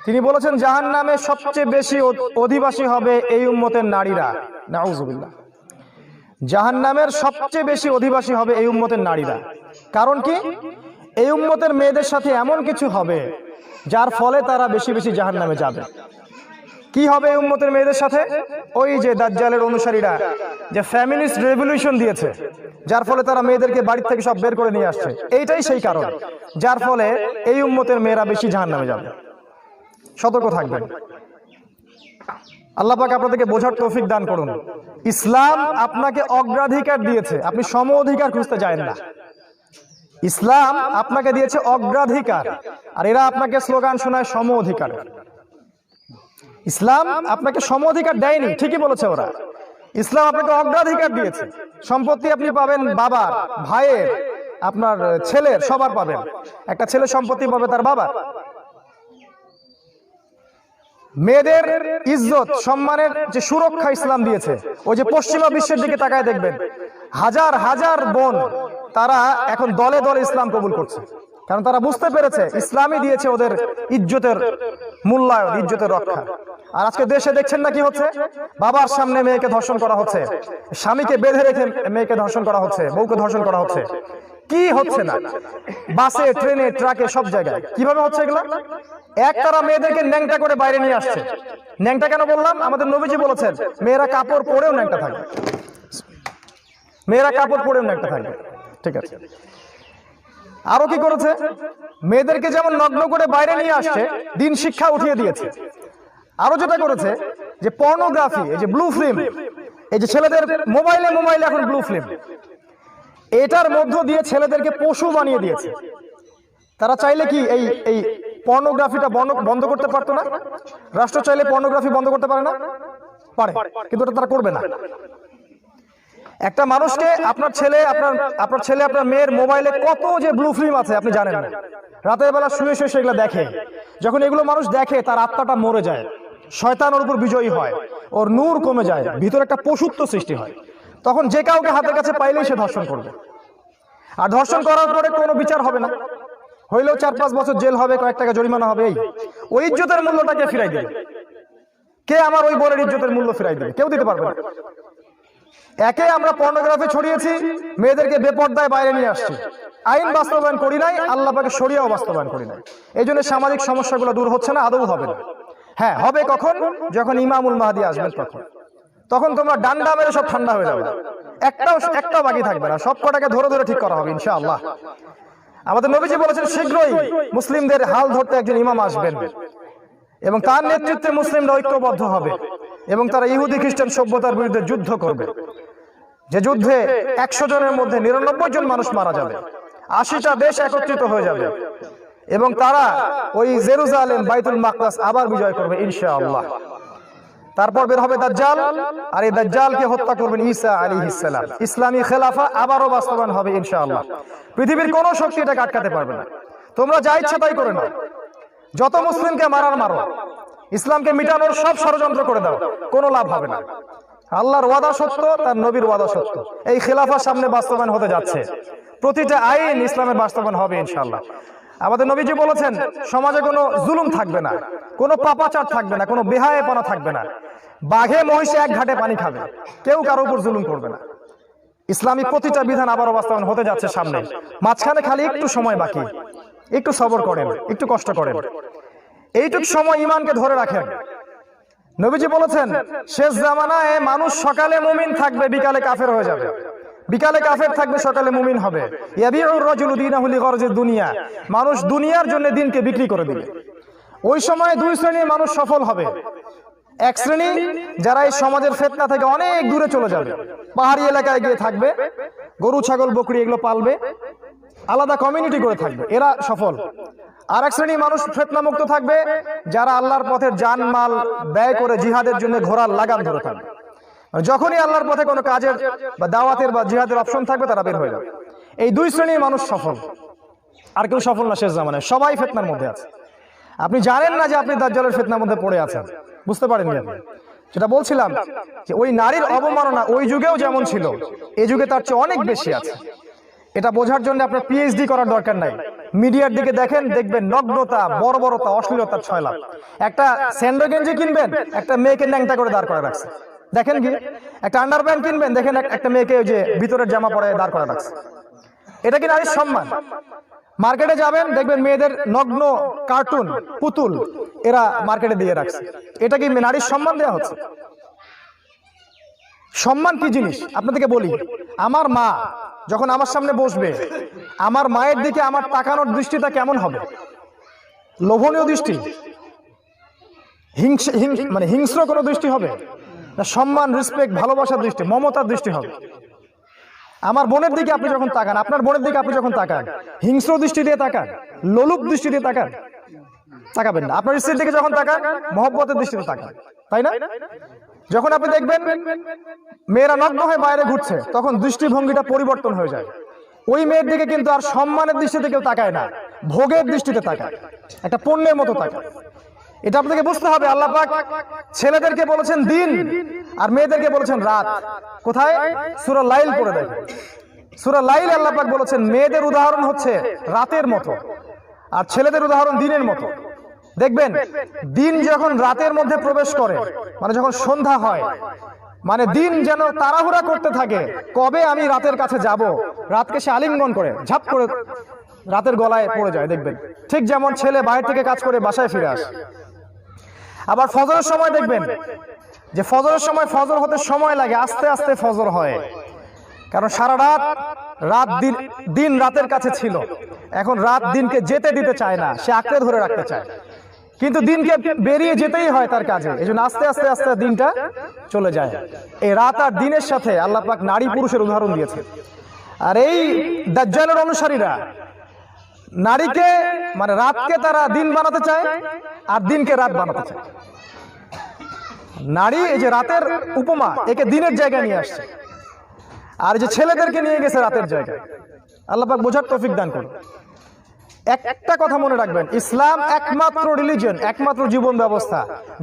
তিনি বলেছেন জাহান্নামে সবচেয়ে বেশি অধিবাসী হবে এই উম্মতের নারীরা। নাউজুবিল্লাহ। জাহান্নামের সবচেয়ে বেশি অধিবাসী হবে এই উম্মতের নারীরা। কারণ কি? এই উম্মতের মেয়েদের সাথে এমন কিছু হবে যার ফলে তারা বেশি বেশি জাহান্নামে যাবে। কি হবে এই উম্মতের মেয়েদের সাথে? ওই যে দাজ্জালের অনুসারীরা যে ফ্যামিলিস্ট রেভলিউশন দিয়েছে, যার ফলে তারা মেয়েদেরকে বাড়ি থেকে সব বের করে নিয়ে আসছে, এইটাই সেই কারণ যার ফলে এই উম্মতের মেয়েরা বেশি জাহান্নামে যাবে। সতর্ক থাকবেন। আল্লাহ পাক আপনাদেরকে বোঝার তৌফিক দান করুন। ইসলাম আপনাকে অগ্রাধিকার দিয়েছে, আপনি সম অধিকার খুঁজতে যায়েন না। ইসলাম আপনাকে দিয়েছে অগ্রাধিকার, আর এরা আপনাকে স্লোগান শোনায় সম অধিকার। ইসলাম আপনাকে সম অধিকার দেয়নি, ঠিকই বলেছে ওরা। ইসলাম আপনাকে অগ্রাধিকার দিয়েছে। সম্পত্তি আপনি পাবেন বাবার, ভাইয়ের, আপনার ছেলের, সবার পাবেন। একটা ছেলে সম্পত্তি পাবে তার বাবার। মেয়েদের ইজ্জত সম্মানের যে সুরক্ষা ইসলাম দিয়েছে, ওই যে পশ্চিমা বিশ্বের দিকে তাকায় দেখবেন, হাজার হাজার বোন তারা এখন দলে দলে ইসলাম কবুল করছে, কারণ তারা বুঝতে পেরেছে ইসলামই দিয়েছে ওদের ইজ্জতের মূল্যায়ন, ইজ্জতের রক্ষা। আর আজকে দেশে দেখছেন না কি হচ্ছে? বাবার সামনে মেয়েকে ধর্ষণ করা হচ্ছে, স্বামীকে বেঁধে রেখে মেয়েকে ধর্ষণ করা হচ্ছে, বউকে ধর্ষণ করা হচ্ছে। কি হচ্ছে না? বাসে, ট্রেনে, ট্রাকে, সব জায়গায় কিভাবে হচ্ছে এগুলো? তারা মেয়েদেরকে ন্যাংটা করে বাইরে নিয়ে আসছে। ন্যাংটা কেন বললাম? আমাদের নবীজি বলেছেন মেয়েরা কাপড় পরেও ন্যাংটা থাকবে, মেয়েরা কাপড় পরেও ন্যাংটা থাকবে। ঠিক আছে। আরো কি করেছে? মেয়েদেরকে যেমন নগ্ন করে বাইরে নিয়ে আসছে, দিন শিক্ষা উঠিয়ে দিয়েছে। আরো যেটা করেছে যে পর্নোগ্রাফি, এই যে ব্লু ফিল্ম, এই যে ছেলেদের মোবাইলে মোবাইলে এখন ব্লু ফিল্ম, এটার মধ্য দিয়ে ছেলেদেরকে পশু বানিয়ে দিয়েছে। তারা চাইলে কি এই পর্নোগ্রাফিটা বন্ধ করতে পারতো না? রাষ্ট্র চাইলে পর্নোগ্রাফি বন্ধ করতে পারে না? পারে, কিন্তু এটা তারা করবে না। একটা মানুষকে আপনার ছেলে আপনার মেয়ের মোবাইলে কত যে ব্লু ফিল্ম আছে আপনি জানেন না। রাতের বেলা শুয়ে শুয়ে সেগুলো দেখে। যখন এগুলো মানুষ দেখে তার আত্মাটা মরে যায়, শয়তান ওর উপর বিজয়ী হয়, ওর নূর কমে যায়, ভিতরে একটা পশুত্ব সৃষ্টি হয়। তখন যে কাউকে হাতের কাছে পাইলেই সে ধর্ষণ করবে। আর ধর্ষণ করার পরে কোনো বিচার হবে না, হইলেও 4-5 বছর জেল হবে, কয়েক টাকা জরিমানা হবে। ওই ইজ্জতের মূল্যটাকে ফিরাই দেবে কে? আমার ওই বরের ইজ্জতের মূল্য ফিরাই দেবে? কেউ দিতে পারবে না। একে আমরা পর্নোগ্রাফি ছড়িয়েছি, মেয়েদেরকে বেপর্দায় বাইরে নিয়ে আসছি, আইন বাস্তবায়ন করি নাই, আল্লাহ পাকের শরিয়াও বাস্তবায়ন করি নাই। এই জন্য সামাজিক সমস্যাগুলো দূর হচ্ছে না, আদৌ হবে না। হ্যাঁ, হবে কখন? যখন ইমামুল মাহদি আসবেন তখন তোমরা ডান্ডা মেরে সব ঠান্ডা হয়ে যাবে, একটাও বাকি থাকবে না, সব কটাকে ধরে ধরে ঠিক করা হবে ইনশাআল্লাহ। আমাদের নবীজি বলেছেন শীঘ্রই মুসলিমদের হাল ধরতে একজন ইমাম আসবেন এবং তার নেতৃত্বে মুসলিমরা ঐক্যবদ্ধ হবে এবং তারা ইহুদি খ্রিস্টান সভ্যতার বিরুদ্ধে যুদ্ধ করবে। যে যুদ্ধে 100 জনের মধ্যে 99 জন মানুষ মারা যাবে, 80টা দেশ একত্রিত হয়ে যাবে এবং তারা ওই জেরুজালেম, বাইতুল মাকদাস আবার বিজয় করবে ইনশাআল্লাহ। তারপর বের হবে দাজ্জাল, আর এই দাজ্জালকে হত্যা করবেন ঈসা আলাইহিস সালাম। ইসলামী খেলাফা আবারও বাস্তবায়ন হবে ইনশাআল্লাহ। পৃথিবীর কোনো শক্তি এটাকে আটকাতে পারবে না। তোমরা যা ইচ্ছা তাই করে নাও, যত মুসলিমকে মারো, ইসলামকে মিটানোর সব ষড়যন্ত্র করে দাও, কোনো লাভ হবে না। আল্লাহর ওয়াদা সত্য, তার নবীর ওয়াদা সত্য। এই খেলাফার সামনে বাস্তবায়ন হতে যাচ্ছে, প্রতিটা আইন ইসলামের বাস্তবায়ন হবে ইনশাআল্লাহ। আমাদের নবীজি বলেছেন সমাজে কোনো জুলুম থাকবে না, কোনো পাপাচার থাকবে না, কোনো বেহায়াপনা থাকবে না। বাঘে মহিষে এক ঘাটে পানি খাবে, কেউ কারো উপর জুলুম করবে না। ইসলামী প্রতিটা বিধান আবারও বাস্তবায়ন হতে যাচ্ছে সামনে। মাঝখানে খালি একটু সময় বাকি, একটু সবর করেন, একটু কষ্ট করেন, এইটুক সময় ইমানকে ধরে রাখেন। নবীজি বলেছেন শেষ জামানায় মানুষ সকালে মুমিন থাকবে, বিকালে কাফের হয়ে যাবে, বিকালে কাফের থাকবে, সকালে মুমিন হবে। ইয়াবিউর রাজুলু দীনাহু লিগরজিদ দুনিয়া, মানুষ দুনিয়ার জন্য দিনকে বিক্রি করে দিবে। ওই সময় দুই শ্রেণীর মানুষ সফল হবে। এক শ্রেণী যারা এই সমাজের ফিতনা থেকে অনেক দূরে চলে যাবে, পাহাড়ি এলাকায় গিয়ে থাকবে, গরু ছাগল বকরি এগুলো পালবে, আলাদা কমিউনিটি করে থাকবে, এরা সফল। আর এক শ্রেণী মানুষ ফিতনা মুক্ত থাকবে, যারা আল্লাহর পথে জান মাল ব্যয় করে জিহাদের জন্য ঘোড়ার লাগাম ধরে থাকবে। যখনই আল্লাহর পথে কোনো কাজের বা দাওয়াতের বা জিহাদের অপশন থাকবে তারা বের হয়ে যাবে। এই দুই শ্রেণীর মানুষ সফল, আর কেউ সফল না শেষ জামানায়। সবাই ফিতনার মধ্যে আছে। আপনি জানেন না যে আপনি দাজ্জালের ফিতনার মধ্যে পড়ে আছেন, বুঝতে পারেননি আপনি। যেটা বলছিলাম যে ওই নারীর অবমাননা ওই যুগেও যেমন ছিল, এই যুগে তার চেয়ে অনেক বেশি আছে। এটা বোঝার জন্য আপনার পিএইচডি করার দরকার নাই, মিডিয়ার দিকে দেখেন, দেখবেন নগ্নতা, বর্বরতা, অশ্লীলতার ছয়লাভ। একটা স্যান্ডো গেঞ্জি কিনবেন, একটা মেয়েকে ন্যাংটা করে দাঁড় করে রাখছে, দেখেন কি? একটা আন্ডারপ্যান্ট কিনবেন, দেখেন একটা মেয়েকে ওই যে ভিতরের জামা পরে দাঁড় করে রাখছে। এটা কি নারীর সম্মান? মার্কেটে যাবেন, দেখবেন মেয়েদের নগ্ন কার্টুন, পুতুল এরা মার্কেটে দিয়ে রাখছে। এটা কি নারীর সম্মান দেওয়া হচ্ছে? সম্মান কি জিনিস আপনাদেরকে বলি। আমার মা যখন আমার সামনে বসবে, আমার মায়ের দিকে আমার তাকানোর দৃষ্টিটা কেমন হবে? লোভনীয় দৃষ্টি, মানে হিংস্র কোনো দৃষ্টি হবে না? সম্মান, রেসপেক্ট, ভালোবাসার দৃষ্টি, মমতার দৃষ্টি হবে। আমার বোনের দিকে আপনি যখন তাকান, আপনার বোনের দিকে আপনি যখন তাকান, হিংস্র দৃষ্টি দিয়ে তাকান, লোলুপ দৃষ্টি দিয়ে তাকান? তাকাবেন না। আপনার স্ত্রীর দিকে যখন তাকান, মহব্বতের দৃষ্টিতে তাকান, তাই না? যখন আপনি দেখবেন মেয়েরা নগ্ন হয়ে বাইরে ঘুরছে, তখন দৃষ্টিভঙ্গিটা পরিবর্তন হয়ে যায়। ওই মেয়ের দিকে কিন্তু আর সম্মানের দৃষ্টিতে কেউ তাকায় না, ভোগের দৃষ্টিতে তাকায়, একটা পণ্যের মতো তাকায়। এটা আপনাকে বুঝতে হবে। আল্লাহ পাক ছেলেদেরকে বলেছেন দিন, আর মেয়েদেরকে বলেছেন রাত। কোথায়? সূরা লাইল পড়ে দেখেন। সূরা লাইল আল্লাহ পাক বলেছেন মেয়েদের উদাহরণ হচ্ছে রাতের মতো, আর ছেলেদের উদাহরণ দিনের মতো। দেখবেন দিন যখন রাতের মধ্যে প্রবেশ করে, মানে যখন সন্ধ্যা হয়, মানে দিন যেন তাড়াহুড়া করতে থাকে, কবে আমি রাতের কাছে যাব। রাতকে সে আলিঙ্গন করে ঝাপ করে রাতের গলায় পড়ে যায়। দেখবেন ঠিক যেমন ছেলে বাইরে থেকে কাজ করে বাসায় ফিরে আসে। আবার ফজরের সময় দেখবেন যে ফজরের সময় ফজর হতে সময় লাগে, আস্তে আস্তে ফজর হয়, কারণ সারা রাত দিন রাতের কাছে ছিল। এখন রাত দিনকে যেতে দিতে চায় না, সে আঁকড়ে ধরে রাখতে চায়, কিন্তু দিনকে বেরিয়ে যেতেই হয় তার কাজে। এই জন্য আস্তে আস্তে আস্তে দিনটা চলে যায়। এই রাত আর দিনের সাথে আল্লাহ পাক নারী পুরুষের উদাহরণ দিয়েছে। আর এই দাজ্জালের অনুসারীরা নারীকে, মানে রাতকে তারা দিন বানাতে চায়, আর দিনকে রাত বানাতে চায়। নারী এই যে রাতের উপমা, একে দিনের জায়গায় নিয়ে আসছে, আর যে ছেলেদেরকে নিয়ে গেছে রাতের জায়গায়। আল্লাহ পাক বোঝার তৌফিক দান করুন। একটা কথা মনে রাখবেন, ইসলাম একমাত্র রিলিজন, একমাত্র জীবন ব্যবস্থা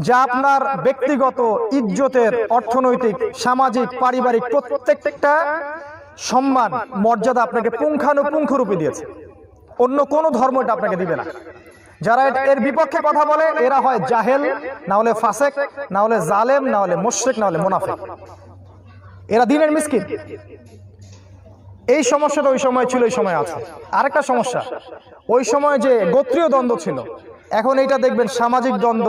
যা আপনার ব্যক্তিগত ইজ্জতের, অর্থনৈতিক, সামাজিক, পারিবারিক প্রত্যেকটা সম্মান, মর্যাদা আপনাকে পুঙ্খানুপুঙ্খ রূপে দিয়েছে। অন্য কোনো ধর্ম এটা আপনাকে দিবে না। যারা এর বিপক্ষে কথা বলে এরা হয় জাহেল, না হলে ফাসেক, না হলে জালেম, না হলে মুশরিক, না হলে মুনাফিক। এরা দিনের মিসকিন। এই সমস্যাটা ওই সময় ছিল, এই সময় আছে। আরেকটা সমস্যা, ওই সময় যে গোত্রীয় দ্বন্দ্ব ছিল, এখন এইটা দেখবেন সামাজিক দ্বন্দ্ব,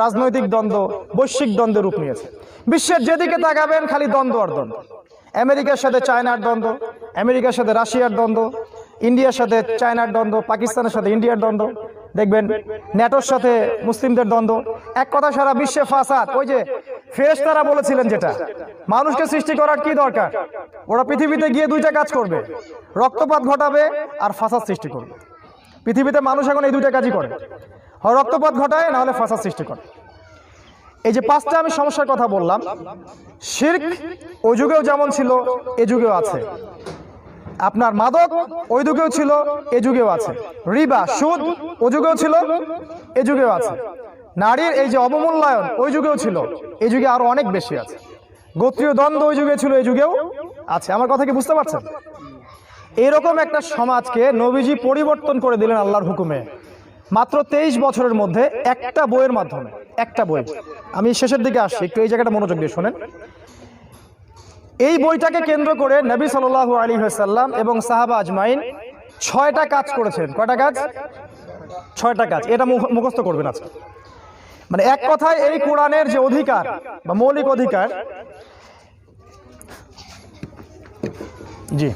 রাজনৈতিক দ্বন্দ্ব, বৈশ্বিক দ্বন্দ্বের রূপ নিয়েছে। বিশ্বের যেদিকে তাকাবেন খালি দ্বন্দ্ব আর দ্বন্দ্ব। আমেরিকার সাথে চায়নার দ্বন্দ্ব, আমেরিকার সাথে রাশিয়ার দ্বন্দ্ব, ইন্ডিয়ার সাথে চায়নার দ্বন্দ্ব, পাকিস্তানের সাথে ইন্ডিয়ার দ্বন্দ্ব, দেখবেন ন্যাটোর সাথে মুসলিমদের দ্বন্দ্ব। এক কথা সারা বিশ্বে ফাসাদ। ওই যে ফেরেশতারা বলেছিলেন যেটা, মানুষকে সৃষ্টি করার কি দরকার? ওরা পৃথিবীতে গিয়ে দুইটা কাজ করবে, রক্তপাত ঘটাবে আর ফাসাদ সৃষ্টি করবে। পৃথিবীতে মানুষ এখন এই দুইটা কাজই করে, হয় রক্তপাত ঘটায়, না হলে ফাসাদ সৃষ্টি করে। এই যে পাঁচটা আমি সমস্যার কথা বললাম, শিরক ওই যুগেও যেমন ছিল এ যুগেও আছে, আপনার মাদক ওই যুগেও ছিল এ যুগেও আছে, রিবা সুদ ওই যুগেও ছিল এ যুগেও আছে, নারীর এই যে অবমূল্যায়ন ওই যুগেও ছিল, এই যুগে আরো অনেক বেশি আছে, গোত্রীয় দ্বন্দ্ব ওই যুগে ছিল এই যুগেও আছে। আমার কথা কি বুঝতে পারছেন? এরকম একটা সমাজকে নবীজি পরিবর্তন করে দিলেন আল্লাহর হুকুমে, মাত্র 23 বছরের মধ্যে, একটা বইয়ের মাধ্যমে। একটা বই, আমি শেষের দিকে আসছি, একটু এই জায়গাটা মনোযোগ দিয়ে শোনেন। এই বইটাকে কেন্দ্র করে নবী সাল্লাল্লাহু আলাইহি ওয়াসাল্লাম এবং সাহাবা আজমাইন 6টা কাজ করেছেন। কয়টা কাজ? 6টা কাজ। এটা মুখস্থ করবেন আজকে। মানে এক কথায় এই কোরআনের যে অধিকার বা মৌলিক অধিকার, জি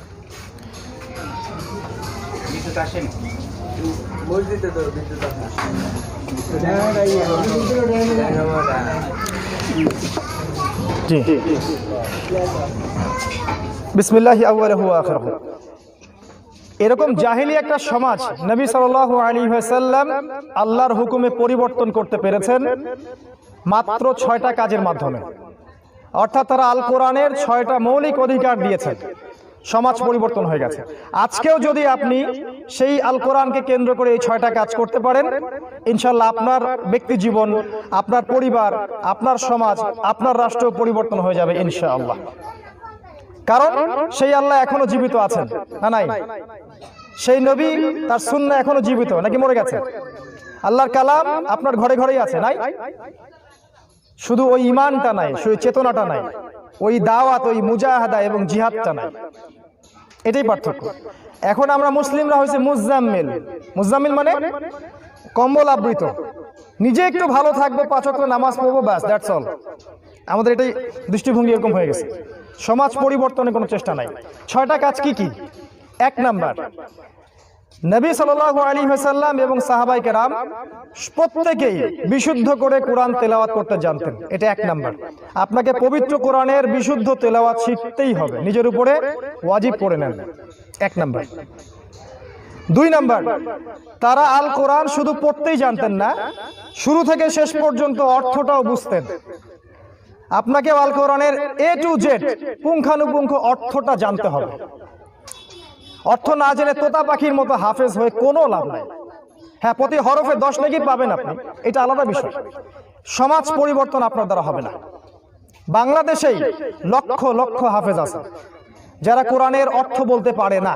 জি বিসমিল্লাহি আউয়ালুহু ওয়া আখিরুহু। এরকম জাহেলি একটা সমাজ নবী সাল্লাল্লাহু আলাইহি ওয়াসাল্লাম আল্লাহর হুকুমে পরিবর্তন করতে পেরেছেন মাত্র 6টা কাজের মাধ্যমে। অর্থাৎ তারা আল কোরআনের 6টা মৌলিক অধিকার দিয়েছেন, সমাজ পরিবর্তন হয়ে গেছে। আজকেও যদি আপনি সেই আল কোরআনকে কেন্দ্র করে এই 6টা কাজ করতে পারেন, ইনশাআল্লাহ আপনার ব্যক্তি জীবন, আপনার পরিবার, আপনার সমাজ, আপনার রাষ্ট্র পরিবর্তন হয়ে যাবে ইনশাআল্লাহ। কারণ সেই আল্লাহ এখনো জীবিত আছেন, না নাই? সেই নবী তার সুন্নাহ এখনো জীবিত নাকি মরে গেছে? আল্লাহর কালাম আপনার ঘরে ঘরেই আছে, নাই? শুধু ওই ইমানটা নাই, শুধু চেতনাটা নাই, ওই দাওয়াত, ওই মুজাহাদা এবং জিহাদটা নাই। এটাই পার্থক্য। এখন আমরা মুসলিমরা হয়েছে মুজাম্মিল। মুজাম্মিল মানে কম্বল আবৃত, নিজে একটু ভালো থাকবো, 5 ওয়াক্ত নামাজ পড়বো, ব্যাস, দ্যাটস অল। আমাদের এটাই দৃষ্টিভঙ্গি এরকম হয়ে গেছে। সমাজ পরিবর্তনের কোনো চেষ্টা নাই। 6টা কাজ কি কি? 1 নাম্বার, নবী সাল্লাল্লাহু আলাইহি ওয়াসাল্লাম এবং সাহাবায়ে কেরাম প্রত্যেকেই বিশুদ্ধ করে কোরআন তেলাওয়াত করতে জানতেন। এটা 1 নাম্বার। আপনাকে পবিত্র কোরআনের বিশুদ্ধ তেলাওয়াত শিখতেই হবে, নিজের উপরে ওয়াজিব করে নেন, 1 নাম্বার। 2 নাম্বার, তারা আল কোরআন শুধু পড়তেই জানতেন না, শুরু থেকে শেষ পর্যন্ত অর্থটাও বুঝতেন। আপনাকে আল কোরআনের A to Z পুঙ্খানুপুঙ্খ অর্থটা জানতে হবে। অর্থ না জেনে তোতা পাখির মতো হাফেজ হয়ে কোনো লাভ নাই। হ্যাঁ, প্রতি হরফে 10 নেকি পাবেন আপনি, এটা আলাদা বিষয়। সমাজ পরিবর্তন আপনার দ্বারা হবে না। বাংলাদেশেই লক্ষ লক্ষ হাফেজ আছে যারা কোরআনের অর্থ বলতে পারে না।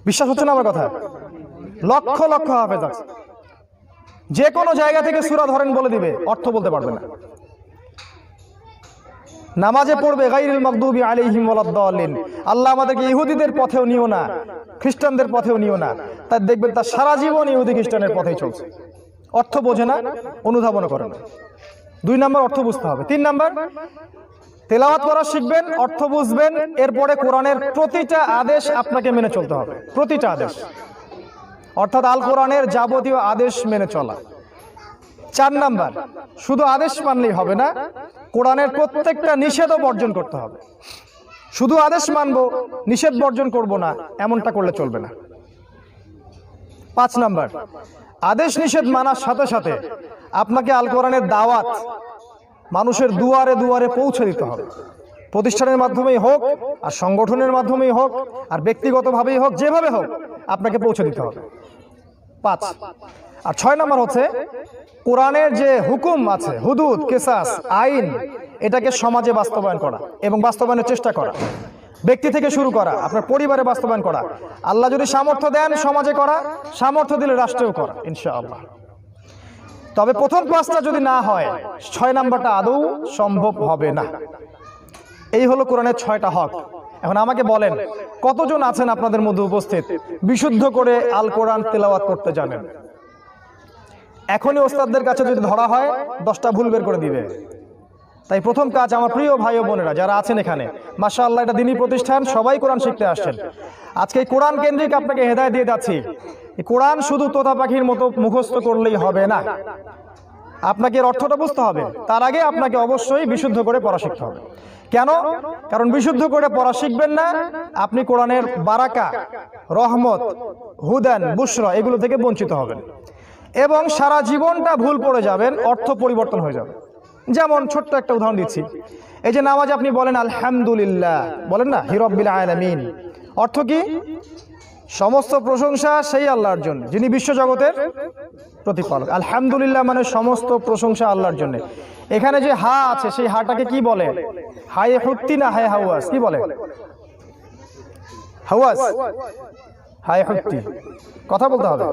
বিশ্বাস হচ্ছে না আমার কথা? লক্ষ লক্ষ হাফেজ আছে, যে কোনো জায়গা থেকে সূরা ধরেন বলে দিবে, অর্থ বলতে পারবে না। নামাজে পড়বে গায়রিল মাগদুবি আলাইহিম ওয়ালাদ-দাল্লিন, আল্লাহ আমাদেরকে ইহুদিদের পথেও নিও না, খ্রিস্টানদের পথেও নিও না। তাই দেখবেন তার সারা জীবন ইহুদি খ্রিস্টানের পথেই চলছে, অর্থ বোঝে না, অনুধাবন করে না। 2 নাম্বার, অর্থ বুঝতে হবে। 3 নাম্বার, তেলাওয়াত করা শিখবেন, অর্থ বুঝবেন, এরপরে কোরআনের প্রতিটা আদেশ আপনাকে মেনে চলতে হবে, প্রতিটা আদেশ, অর্থাৎ আল কোরআনের যাবতীয় আদেশ মেনে চলা। 4 নাম্বার, শুধু আদেশ মানলেই হবে না, কোরআনের প্রত্যেকটা নিষেধও বর্জন করতে হবে। শুধু আদেশ মানবো, নিষেধ বর্জন করব না, এমনটা করলে চলবে না। 5 নাম্বার, আদেশ নিষেধ মানার সাথে সাথে আপনাকে আল কোরআনের দাওয়াত মানুষের দুয়ারে দুয়ারে পৌঁছে দিতে হবে। প্রতিষ্ঠানের মাধ্যমেই হোক, আর সংগঠনের মাধ্যমেই হোক, আর ব্যক্তিগতভাবেই হোক, যেভাবে হোক আপনাকে পৌঁছে দিতে হবে। 5 আর 6 নাম্বার হচ্ছে কোরআনের যে হুকুম আছে, হুদুদ, কিসাস, আইন, এটাকে সমাজে বাস্তবায়ন করা এবং বাস্তবায়নের চেষ্টা করা। ব্যক্তি থেকে শুরু করা, আপনার পরিবারে বাস্তবায়ন করা, আল্লাহ যদি সামর্থ্য দেন সমাজে করা, সামর্থ্য দিলে রাষ্ট্রেও করা, ইনশাআল্লাহ। তবে প্রথম 5টা যদি না হয়, 6 নাম্বারটা আদৌ সম্ভব হবে না। এই হলো কোরআনের 6টা হক। এখন আমাকে বলেন, কতজন আছেন আপনাদের মধ্যে উপস্থিত বিশুদ্ধ করে আল কোরআন তেলাওয়াত করতে জানেন? এখনই ওস্তাদদের কাছে যদি ধরা হয় 10টা ভুল বের করে দিবে। তাই প্রথম কাজ, আমার প্রিয় ভাই ও বোনেরা যারা আছেন এখানে, মাশাআল্লাহ, এটা দ্বীনি প্রতিষ্ঠান, সবাই কোরআন শিখতে আসছেন। আজকে কোরআন কেন্দ্রিক আপনাকে হেদায়েত দিয়ে যাচ্ছি। কোরআন শুধু তোতা পাখির মতো মুখস্থ করলেই হবে না, আপনাকে এর অর্থটা বুঝতে হবে। তার আগে আপনাকে অবশ্যই বিশুদ্ধ করে পড়া শিখতে হবে। কেন? কারণ বিশুদ্ধ করে পড়া শিখবেন না, আপনি কোরআনের বারাকা, রহমত, হুদান, বুশরা এগুলো থেকে বঞ্চিত হবেন এবং সারা জীবনটা ভুল পড়ে যাবেন, অর্থ পরিবর্তন হয়ে যাবে। যেমন ছোট্ট একটা উদাহরণ দিচ্ছি, এই যে নামাজ আপনি বলেন আলহামদুলিল্লাহ, বলেন না হি রাব্বিল আলামিন, অর্থ কি? সমস্ত প্রশংসা সেই আল্লাহর জন্য যিনি বিশ্বজগতের প্রতিপালক। আলহামদুলিল্লাহ মানে সমস্ত প্রশংসা আল্লাহর জন্য। এখানে যে হা আছে, সেই হাটাকে কি বলে? হায়ে হুত্তি না হায়ে হাওয়াস? কি বলে? হাওয়াস, হায়ে হুত্তি, কথা বলতে হবে।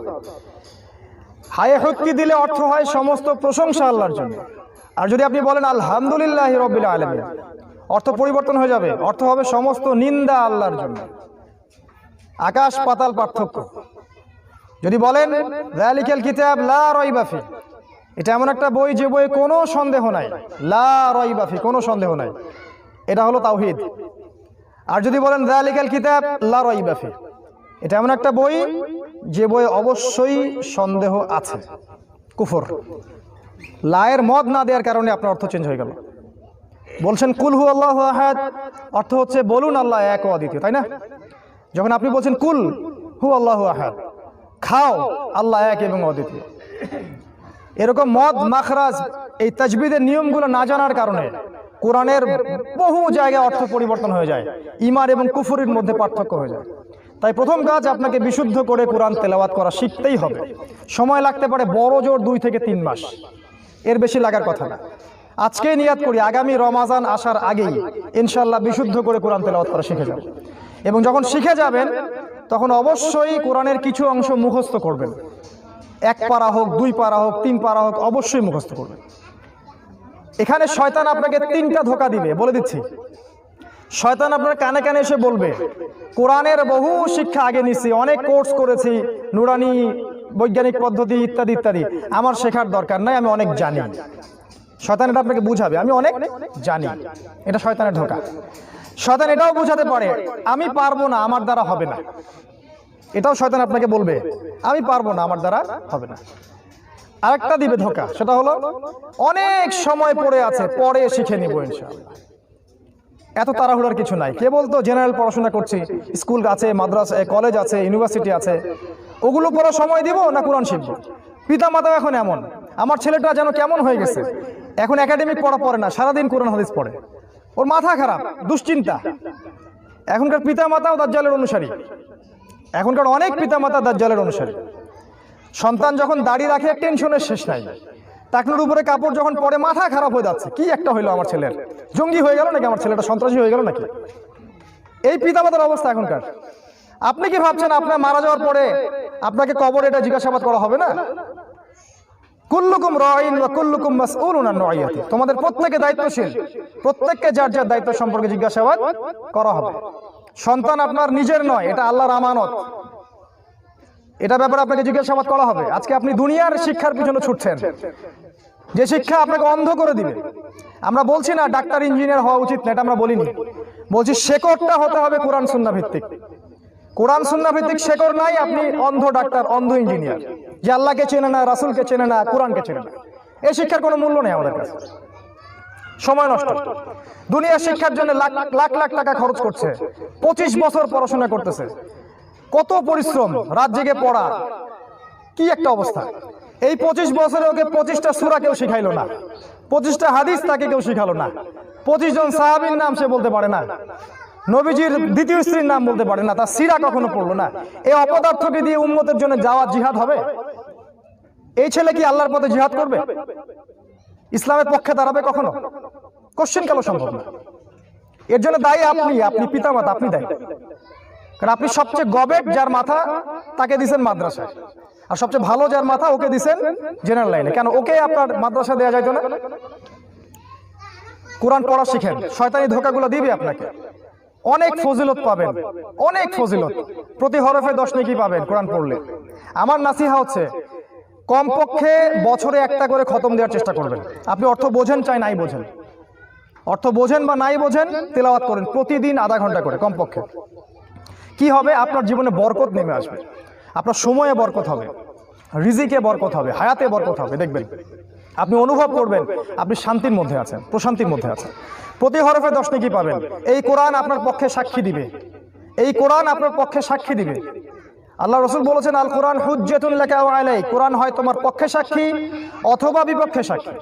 হায়ে হুত্তি দিলে অর্থ হয় সমস্ত প্রশংসা আল্লাহর জন্য। আর যদি আপনি বলেন আলহামদুলিল্লাহি রাব্বিল আলামিন, অর্থ পরিবর্তন হয়ে যাবে, অর্থ হবে সমস্ত নিন্দা আল্লাহর জন্য। আকাশ পাতাল পার্থক্য। যদি বলেন যালিকাল কিতাব লা রাইবা ফি, এটা এমন একটা বই যে বইয়ে কোনো সন্দেহ নাই, লা রাইবা ফি, কোনো সন্দেহ নাই, এটা হলো তাওহীদ। আর যদি বলেন যালিকাল কিতাব লা রাইবা ফি, এটা এমন একটা বই যে বইয়ে অবশ্যই সন্দেহ আছে, কুফর। লায়ের মদ না দেওয়ার কারণে আপনার অর্থ চেঞ্জ হয়ে গেল। বলছেন কুল হু আল্লাহু আহাদ, অর্থ হচ্ছে বলুন আল্লাহ এক ও অদ্বিতীয়, তাই না? যখন আপনি বলছেন কুল হু আল্লাহু আহাদ, খাও আল্লাহ এক এবং অদ্বিতীয়, এরকম মদ, মাখরাজ, এই তাজবিদের নিয়মগুলো না জানার কারণে কোরআনের বহু জায়গায় অর্থ পরিবর্তন হয়ে যায়, ঈমান এবং কুফরের মধ্যে পার্থক্য হয়ে যায়। তাই প্রথম কাজ, আপনাকে বিশুদ্ধ করে কোরআন তেলাওয়াত করা শিখতেই হবে। সময় লাগতে পারে বড় জোর 2 থেকে 3 মাস, এর বেশি লাগার কথা না। আজকেই নিয়াত করি আগামী রমাজান আসার আগেই ইনশাআল্লাহ বিশুদ্ধ করে কোরআন তেলাওয়াত করা শিখে যাব। এবং যখন শিখে যাবেন তখন অবশ্যই কোরআনের কিছু অংশ মুখস্থ করবেন। 1 পারা হোক, 2 পারা হোক, 3 পারা হোক, অবশ্যই মুখস্থ করবেন। এখানে শয়তান আপনাকে 3টা ধোঁকা দিবে, বলে দিচ্ছি। শয়তান আপনার কানে কানে এসে বলবে, কোরআনের বহু শিক্ষা আগে নিছি, অনেক কোর্স করেছি, নুরানি বৈজ্ঞানিক পদ্ধতি ইত্যাদি ইত্যাদি, আমার শেখার দরকার নাই, আমি অনেক জানি। শয়তান এটা আপনাকে বুঝাবে, আমি অনেক জানি। এটা শয়তানের ধোঁকা। শয়তান এটাও বুঝাতে পারে, আমি পারবো না, আমার দ্বারা হবে না। এটাও শয়তান আপনাকে বলবে, আমি পারবো না, আমার দ্বারা হবে না। আরেকটা দিবে ধোঁকা, সেটা হলো অনেক সময় পড়ে আছে, পরে শিখে নিব ইনশাআল্লাহ। এত তাড়াহুড়ার কিছু নাই। কে বলতো জেনারেল পড়াশোনা করছি, স্কুল আছে, মাদ্রাসা, কলেজ আছে, ইউনিভার্সিটি আছে, ওগুলো পড়ার সময় দিব না কোরআন শিখবো? পিতা মাতাও এখন এমন। আমার ছেলেটা যেন কেমন হয়ে গেছে, এখন একাডেমিক পড়া পড়ে না, সারাদিন কোরআন হাদিস পড়ে, ওর মাথা খারাপ, দুশ্চিন্তা। এখনকার পিতা মাতাও দাজ্জালের অনুসারী, এখনকার অনেক পিতা মাতা দাজ্জালের অনুসারী। সন্তান যখন দাড়ি রাখে টেনশনের শেষ নাই, টাকনুর উপরে কাপড় যখন পরে মাথা খারাপ হয়ে যাচ্ছে, কি একটা হইলো আমার ছেলের, জঙ্গি হয়ে গেল নাকি, আমার ছেলেটা সন্ত্রাসী হয়ে গেল নাকি? এই পিতামাতার অবস্থা এখনকার। আপনি কি ভাবছেন আপনার মারা যাওয়ার পরে আপনাকে কবরে এটা জিজ্ঞাসাবাদ করা হবে না? কুল্লুকুম রাইন ওয়া কুল্লুকুম মাসউলুন আন রাইয়াতি, তোমাদের প্রত্যেকে দায়িত্বশীল, প্রত্যেককে যার যার দায়িত্ব সম্পর্কে জিজ্ঞাসাবাদ করা হবে। সন্তান আপনার নিজের নয়, এটা আল্লাহর আমানত, এটা ব্যাপারে আপনাকে জিজ্ঞাসাবাদ করা হবে। আজকে আপনি দুনিয়ার শিক্ষার পিছনে ছুটছেন, যে শিক্ষা আপনাকে অন্ধ করে দিবে। আমরা বলছি না ডাক্তার ইঞ্জিনিয়ার হওয়া উচিত না, এটা আমরা বলিনি। বলছি শেকড়টা হতে হবে কোরআন সুন্নাহ ভিত্তিক। কোরআন সুন্নাহ ভিত্তিক শেকড় নাই, আপনি অন্ধ ডাক্তার, অন্ধ ইঞ্জিনিয়ার, যে আল্লাহকে চেনে না, রাসূলকে চেনে না, কোরআনকে চেনে না। এই শিক্ষার কোনো মূল্য নেই আমাদের কাছে, সময় নষ্ট। দুনিয়ার শিক্ষার জন্য লাখ লাখ লাখ টাকা খরচ করছে, 25 বছর পড়াশোনা করতেছে, কত পরিশ্রম, রাত জেগে পড়া, কি একটা অবস্থা। এই 25 বছরে ওকে 25টা সূরা কেউ শিখাইলো না, 25টা হাদিস তাকে কেউ শিখালো না, 25 জন সাহাবীর নাম সে বলতে পারে না, নবীজির দ্বিতীয় স্ত্রীর নাম বলতে পারে না, তার সিরা কখনো পড়লো না। এই অপদার্থকে দিয়ে উম্মতের জন্য যাওয়া জিহাদ হবে? এই ছেলে কি আল্লাহর পথে জিহাদ করবে? ইসলামের পক্ষে দাঁড়াবে কখনো? কোশ্চেন কেন সম্ভব না। এর জন্য দায়ী আপনি পিতামাতা, আপনি দায়ী। কারণ আপনি সবচেয়ে গবেট যার মাথা, তাকে দিছেন মাদ্রাসায়, আর সবচেয়ে ভালো যার মাথা, ওকে দিছেন জেনারেল লাইনে। কেন ওকে আপনার মাদ্রাসা দেওয়া যাইতো না? কোরআন পড়া শিখেন, শয়তানি ধোঁকাগুলো দিবে আপনাকে। অনেক ফজিলত পাবেন, অনেক ফজিলত, প্রতি হরফে 10 নেকি পাবেন কোরআন পড়লে। আমার নাসিহা হচ্ছে কমপক্ষে বছরে একটা করে খতম দেওয়ার চেষ্টা করবেন। আপনি অর্থ বোঝেন চাই নাই বোঝেন, অর্থ বোঝেন বা নাই বোঝেন, তেলাওয়াত করেন প্রতিদিন আধা ঘন্টা করে কমপক্ষে। কি হবে? আপনার জীবনে বরকত নেমে আসবে, আপনার সময়ে বরকত হবে, রিজিকে বরকত হবে, হায়াতে বরকত হবে। দেখবেন আপনি অনুভব করবেন আপনি শান্তির মধ্যে আছেন, প্রশান্তির মধ্যে আছেন। প্রতি হরফে 10 নেকি পাবেন। এই কোরআন আপনার পক্ষে সাক্ষী দিবে, এই কোরআন আপনার পক্ষে সাক্ষী দিবে। আল্লাহ রাসূল বলেছেন, আল কোরআন হুজ্জাতুন লাকা ওয়া আলাইক, কোরআন হয় তোমার পক্ষে সাক্ষী অথবা বিপক্ষে সাক্ষী।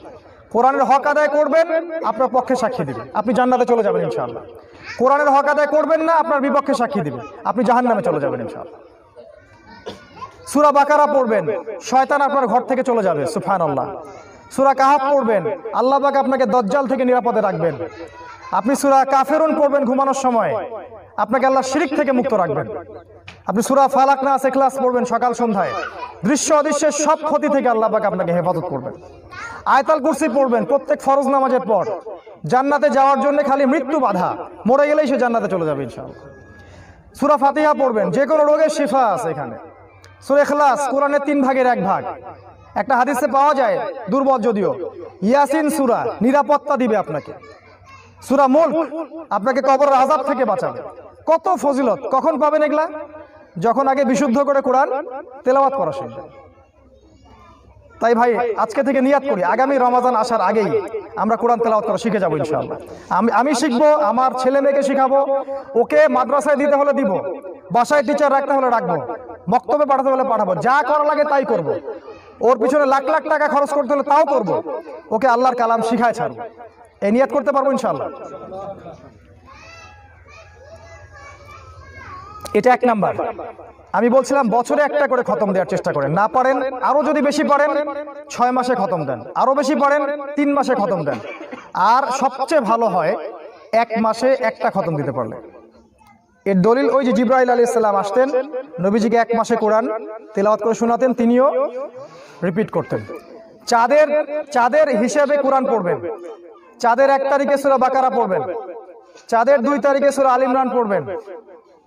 কোরআনের হক আদায় করবেন, আপনার পক্ষে সাক্ষী দিবে, আপনি জান্নাতে চলে যাবেন ইনশাআল্লাহ। কোরআনের হক আদায় করবেন না, আপনার বিপক্ষে সাক্ষী দিবে, আপনি জাহান্নামে চলে যাবেন ইনশাআল্লাহ। সূরা বাকারা পড়বেন, শয়তান আপনার ঘর থেকে চলে যাবে, সুবহানাল্লাহ। সূরা কাহাফ পড়বেন, আল্লাহ পাক আপনাকে দাজ্জাল থেকে নিরাপদে রাখবেন। আপনি সূরা কাফিরুন পড়বেন ঘুমানোর সময়, আপনাকে আল্লাহ শিরক থেকে মুক্ত রাখবেন। আপনি সূরা ফালাক নাস ইখলাস পড়বেন সকাল সন্ধ্যায়, দৃশ্য অদৃশ্যের সব ক্ষতি থেকে আল্লাহ পাক আপনাকে হেফাজত করবেন। আয়াতুল কুরসি পড়বেন প্রত্যেক ফরজ নামাজের পর, জান্নাতে যাওয়ার জন্য খালি মৃত্যু বাধা, মরে গেলেই সে জান্নাতে চলে যাবে ইনশাআল্লাহ। সূরা ফাতিহা পড়বেন, যে কোনো রোগের শিফা আছে এখানে। সূরা ইখলাস কোরআনের 3 ভাগের 1 ভাগ, একটা হাদিসে পাওয়া যায়, দুর্বল যদিও। ইয়াসিন সূরা নিরাপত্তা দিবে আপনাকে। সূরা মুলক আপনাকে কবরের আযাব থেকে বাঁচাবে। কত ফজিলত, কখন পাবেন এগুলা? যখন আগে বিশুদ্ধ করে কোরআন তেলাওয়াত করা শিখবেন। তাই ভাই আজকে থেকে নিয়াত করি, আগামী রমাজান আসার আগেই আমরা কোরআন তেলাওয়াত করা শিখে যাবো ইনশাআল্লাহ। আমি শিখবো, আমার ছেলে মেয়েকে শিখাবো, ওকে মাদ্রাসায় দিতে হলে দিব, বাসায় টিচার রাখতে হলে রাখবো, বক্তব্যে পাঠাতে হলে পাঠাবো, যা করা লাগে তাই করব। ওর পিছনে লাখ লাখ টাকা খরচ করতে হলে তাও করব, ওকে আল্লাহর কালাম শিখায় ছাড়বো। এই নিয়াত করতে পারবো ইনশাআল্লাহ। এটা 1 নাম্বার। আমি বলছিলাম বছরে একটা করে খতম দেওয়ার চেষ্টা করেন, না পারেন আরো যদি বেশি পারেন 6 মাসে খতম দেন, আরো বেশি পারেন 3 মাসে খতম দেন, আর সবচেয়ে ভালো হয় 1 মাসে একটা খতম দিতে পারলে। এর দলিল ওই যে জিবরাইল আলাইহিস সালাম আসতেন, নবীজিকে 1 মাসে কোরআন তেলাওয়াত করে শোনাতেন, তিনিও রিপিট করতেন। চাঁদের হিসাবে কোরআন পড়বেন, চাঁদের 1 তারিখে সূরা বাকারা পড়বেন, চাঁদের 2 তারিখে সূরা আল ইমরান পড়বেন,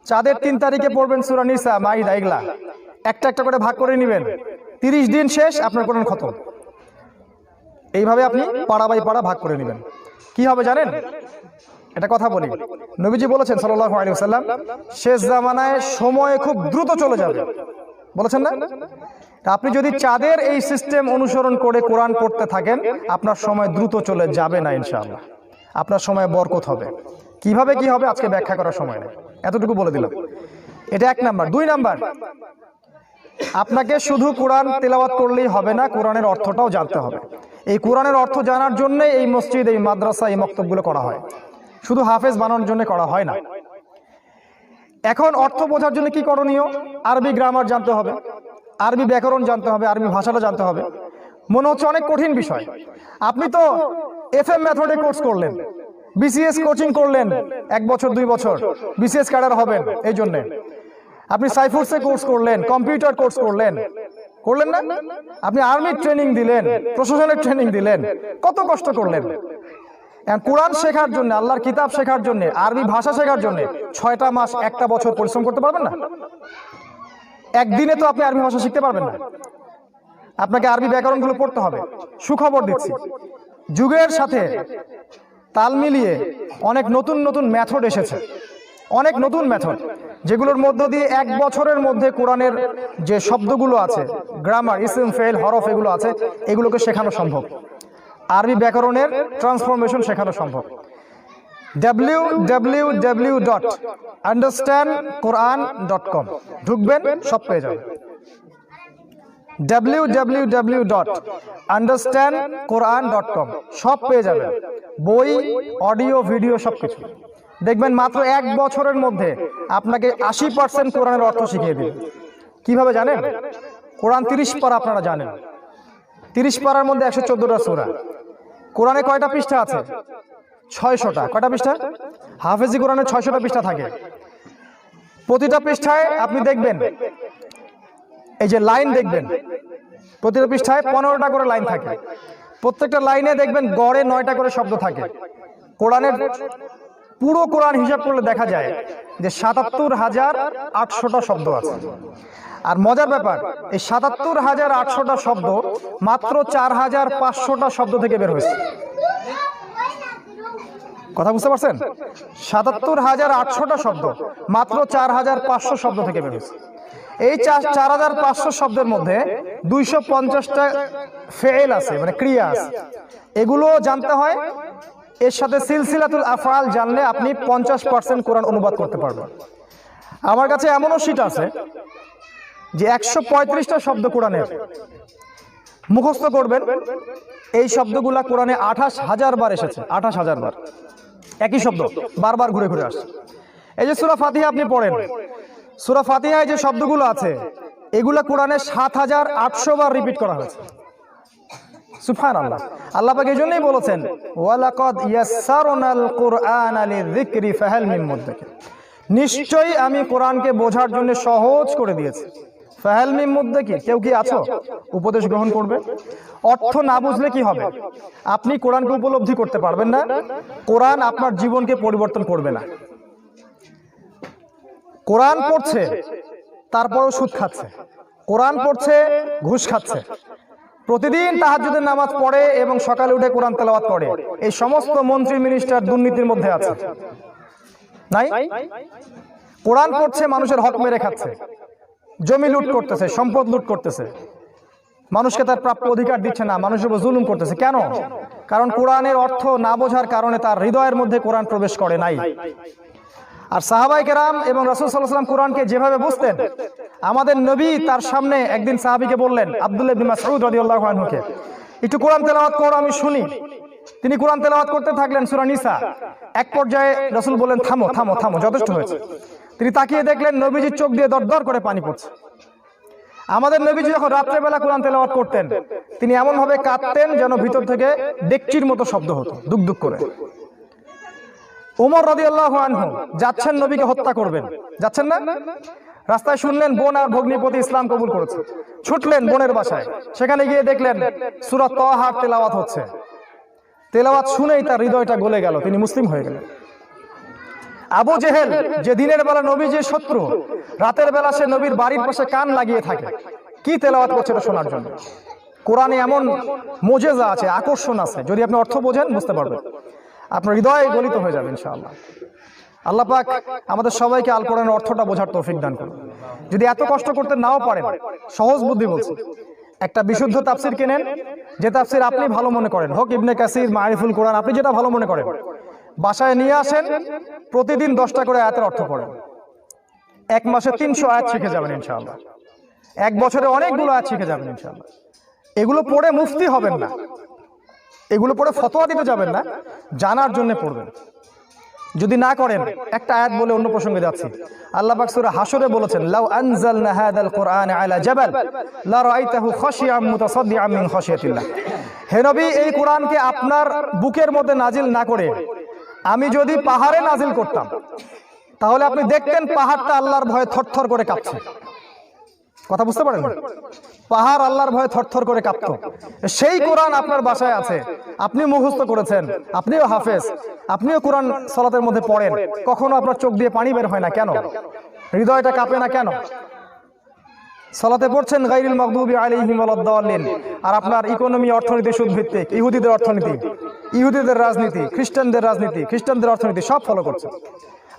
চাঁদের 3 তারিখে পড়বেন সূরা নিসা, মাইদা, এগুলা একটা একটা করে ভাগ করে নেবেন। 30 দিন শেষ, আপনার কোরআন খতম। এইভাবে আপনি পাড়া বাই পাড়া ভাগ করে নেবেন। কি হবে জানেন? এটা কথা বলি, নবীজি বলেছেন সাল্লাল্লাহু আলাইহি ওয়াসাল্লাম, শেষ জামানায় সময় খুব দ্রুত চলে যাবে, বলেছেন না? আপনি যদি চাঁদের এই সিস্টেম অনুসরণ করে কোরআন পড়তে থাকেন, আপনার সময় দ্রুত চলে যাবে না ইনশাআল্লাহ, আপনার সময় বরকত হবে। কিভাবে কি হবে আজকে ব্যাখ্যা করার সময় নেই, এতটুকু বলে দিলাম। এটা 1 নাম্বার। 2 নাম্বার, আপনাকে শুধু কোরআন তেলাওয়াত করলেই হবে না, কোরআনের অর্থটাও জানতে হবে। এই কোরআনের অর্থ জানার জন্য এই মসজিদ, এই মাদ্রাসা, এই মক্তবগুলো করা হয়, শুধু হাফেজ বানানোর জন্য করা হয় না। এখন অর্থ বোঝার জন্য কি করণীয়? আরবি গ্রামার জানতে হবে, আরবি ব্যাকরণ জানতে হবে, আরবি ভাষাটা জানতে হবে। মনে হচ্ছে অনেক কঠিন বিষয়। আপনি তো FM মেথডে কোর্স করলেন, BCS কোচিং করলেন 1 বছর 2 বছর, BCS ক্যাডার হবেন। এই জন্যে আপনি সাইফোর্সে কোর্স করলেন, কম্পিউটার কোর্স করলেন না? আপনি আর্মির ট্রেনিং দিলেন, প্রশাসনের ট্রেনিং দিলেন, কত কষ্ট করলেন। কোরআন শেখার জন্য, আল্লাহর কিতাব শেখার জন্য, আরবি ভাষা শেখার জন্য 6টা মাস 1টা বছর পরিশ্রম করতে পারবেন না? একদিনে তো আপনি আরবি ভাষা শিখতে পারবেন না। আপনাকে আরবি ব্যাকরণগুলো পড়তে হবে। সুখবর দিচ্ছি, যুগের সাথে তাল মিলিয়ে অনেক নতুন নতুন মেথড এসেছে, অনেক নতুন মেথড, যেগুলোর মধ্য দিয়ে 1 বছরের মধ্যে কোরআনের যে শব্দগুলো আছে, গ্রামার, ইসম, ফেল, হরফ, এগুলো আছে, এগুলোকে শেখানো সম্ভব। আরবি ব্যাকরণের ট্রান্সফরমেশন শেখানো সম্ভব। www.understandquran.com ঢুকবেন, সব পেয়ে যাবেন। www.understandquran.com সব পেয়ে যাবেন, বই, অডিও, ভিডিও, সবকিছু দেখবেন। মাত্র 1 বছরের মধ্যে আপনাকে 80% কোরআনের অর্থ শিখিয়ে দিবে। কিভাবে জানেন? কোরআন 30 পারা আপনারা জানেন, 30 পারার মধ্যে 114টা সূরা। কোরআনে কয়টা পৃষ্ঠা আছে? 600টা। কয়টা পৃষ্ঠা? হাফেজি কোরআনে 600টা পৃষ্ঠা থাকে। প্রতিটা পৃষ্ঠায় আপনি দেখবেন, এই যে লাইন দেখবেন, প্রতিটা পৃষ্ঠায় 15টা করে লাইন থাকে। প্রত্যেকটা লাইনে দেখবেন গড়ে 9টা করে শব্দ থাকে। কোরআনের পুরো কোরআন হিসাব করলে দেখা যায় যে 77,800টা শব্দ আছে। আর মজার ব্যাপার, এই 77,800টা শব্দ মাত্র 4,500টা শব্দ থেকে বের হয়েছে। কথা বুঝতে পারছেন? 77,800টা শব্দ মাত্র 4,500 শব্দ থেকে বের হয়েছে। এই 4,500 শব্দের মধ্যে 250টা ফেল আছে, মানে ক্রিয়া আছে, এগুলো জানতে হয়। এর সাথে সিলসিলাতুল আফআল জানলে আপনি 50% কোরআন অনুবাদ করতে পারবেন। আমার কাছে এমনও শীট আছে যে 135টা শব্দ কোরআনের মুখস্থ করবেন। এই শব্দগুলা কোরআনে 28,000 বার এসেছে, 28,000 বার একই শব্দ বারবার ঘুরে ঘুরে আসছে। এই যে সূরা ফাতিহা আপনি পড়েন, সূরা ফাতিহায় যে শব্দগুলো আছে এগুলা কোরআনে 7,800 বার রিপিট করা হয়েছে। সুবহানাল্লাহ। আল্লাহ পাক এই জন্যই বলেছেন, ওয়ালাকাদ ইয়াসসারনাল কুরআনা লিযিকরি ফাহাল মিন মুদ্দাকির, নিশ্চয়ই আমি কোরআনকে বোঝার জন্য সহজ করে দিয়েছি। ফাহাল মিন মুদ্দাকির, কেউ কি আছো উপদেশ গ্রহণ করবে? অর্থ না বুঝলে কি হবে? আপনি কোরআনকে উপলব্ধি করতে পারবেন না, কোরআন আপনার জীবনকে পরিবর্তন করবে না। কোরআন পড়ছে তারপরও সুদ খাচ্ছে, কোরআন পড়ছে ঘুষ খাচ্ছে, প্রতিদিন তাহাজ্জুদের নামাজ পড়ে এবং সকালে উঠে কোরআন তেলাওয়াত করে, এই সমস্ত মন্ত্রী মিনিস্টার দুর্নীতির মধ্যে আছে, নাই? কোরআন পড়ছে, মানুষের হক মেরে খাচ্ছে, জমি লুট করতেছে, সম্পদ লুট করতেছে, মানুষকে তার প্রাপ্য অধিকার দিচ্ছে না, মানুষের উপর জুলুম করতেছে। কেন? কারণ কোরআনের অর্থ না বোঝার কারণে তার হৃদয়ের মধ্যে কোরআন প্রবেশ করে নাই। আর সাহাবায়ে কেরাম এবং রাসূল সাল্লাল্লাহু আলাইহি ওয়াসাল্লাম কোরআনকে যেভাবে বুঝতেন, আমাদের নবী তার সামনে একদিন সাহাবীকে বললেন, আব্দুল্লাহ ইবনে মাসউদ রাদিয়াল্লাহু আনহুকে, একটু কোরআন তেলাওয়াত করো, আমি শুনি। তিনি কোরআন তেলাওয়াত করতে থাকলেন সূরা নিসা। এক পর্যায়ে রাসূল বললেন, থামো থামো থামো, যথেষ্ট হয়েছে। তিনি তাকিয়ে দেখলেন নবীজির চোখ দিয়ে দরদর করে পানি পড়ছে। আমাদের নবীজি যখন রাত্রেবেলা কোরআন তেলাওয়াত করতেন, তিনি এমন ভাবে কাঁদতেন যেন ভিতর থেকে ডেকচির মতো শব্দ হতো, দুক দুক করে। ওমর রাদিয়াল্লাহু আনহু যাচ্ছেন নবীকে হত্যা করবেন, যাচ্ছেন না, রাস্তায় শুনলেন বোন আর ভগ্নিপতি ইসলাম কবুল করেছে, ছুটলেন বোনের বাসায়, সেখানে গিয়ে দেখলেন সূরা তাহা তেলাওয়াত হচ্ছে। তেলাওয়াত শুনেই তার হৃদয়টা গলে গেল, তিনি মুসলিম হয়ে গেলেন। আবু জেহেল, যে দিনের বেলা নবী যে শত্রু, রাতের বেলা সে নবীর বাড়ির পাশে কান লাগিয়ে থাকে কি তেলাওয়াত করছে এটা শোনার জন্য। কোরআনে এমন মোজেজা আছে, আকর্ষণ আছে, যদি আপনি অর্থ বোঝেন বুঝতে পারবেন, আপনার হৃদয় গলিত হয়ে যাবে ইনশাআল্লাহ। আল্লাহ পাক আমাদের সবাইকে আল কোরআনের অর্থটা বোঝার তৌফিক দান করুন। যদি এত কষ্ট করতে নাও পারেন, সহজ বুদ্ধি বলছি, একটা বিশুদ্ধ তাফসির কেনেন, যে তাফসির আপনি ভালো মনে করেন, হোক ইবনে কাসির, মারিফুল কোরআন, আপনি যেটা ভালো মনে করেন, বাসায় নিয়ে আসেন, প্রতিদিন 10টা করে আয়াতের অর্থ পড়েন। 1 মাসে 300 আয়াত শিখে যাবেন ইনশাআল্লাহ। 1 বছরে অনেকগুলো আয়াত শিখে যাবেন ইনশাআল্লাহ। এগুলো পড়ে মুফতি হবেন না, এগুলো পড়ে ফতোয়া দিতে যাবেন না, জানার জন্য পড়বেন। যদি না করেন, একটা আয়াত বলে অন্য প্রসঙ্গে যাচ্ছি। আল্লাহ পাক সূরা হাশরে বলেছেন, লাউ আনজালনা হাযাল কুরআন আলা জাবাল লা রাআইতাহু খাশিয়াম মুতাসাদ্দিআম মিন খাশিয়াতিল্লাহ। হে নবী, এই কোরআনকে আপনার বুকের মধ্যে নাজিল না করে আমি যদি পাহাড়ে নাজিল করতাম, তাহলে আপনি দেখতেন পাহাড়টা আল্লাহর ভয়ে থরথর করে কাঁপছে। কথা বুঝতে পারেন? পাহাড় আল্লাহর ভয়ে থরথর করে কাঁপতো। সেই কোরআন আপনার বাসায় আছে, আপনি মুখস্থ করেছেন, আপনিও হাফেজ, আপনিও কোরআন সালাতের মধ্যে পড়েন, কখনো আপনার চোখ দিয়ে পানি বের হয় না কেন? হৃদয়টা কাঁপে না কেন? সালাতে পড়ছেন গায়রিল মাগদুবি আলাইহিম ওয়ালাদ-দাল্লিন, আর আপনার ইকোনমি, অর্থনীতি সুদভিত্তিক, ইহুদিদের অর্থনীতি, ইহুদিদের রাজনীতি, খ্রিস্টানদের রাজনীতি, খ্রিস্টানদের অর্থনীতি সব ফলো করছেন।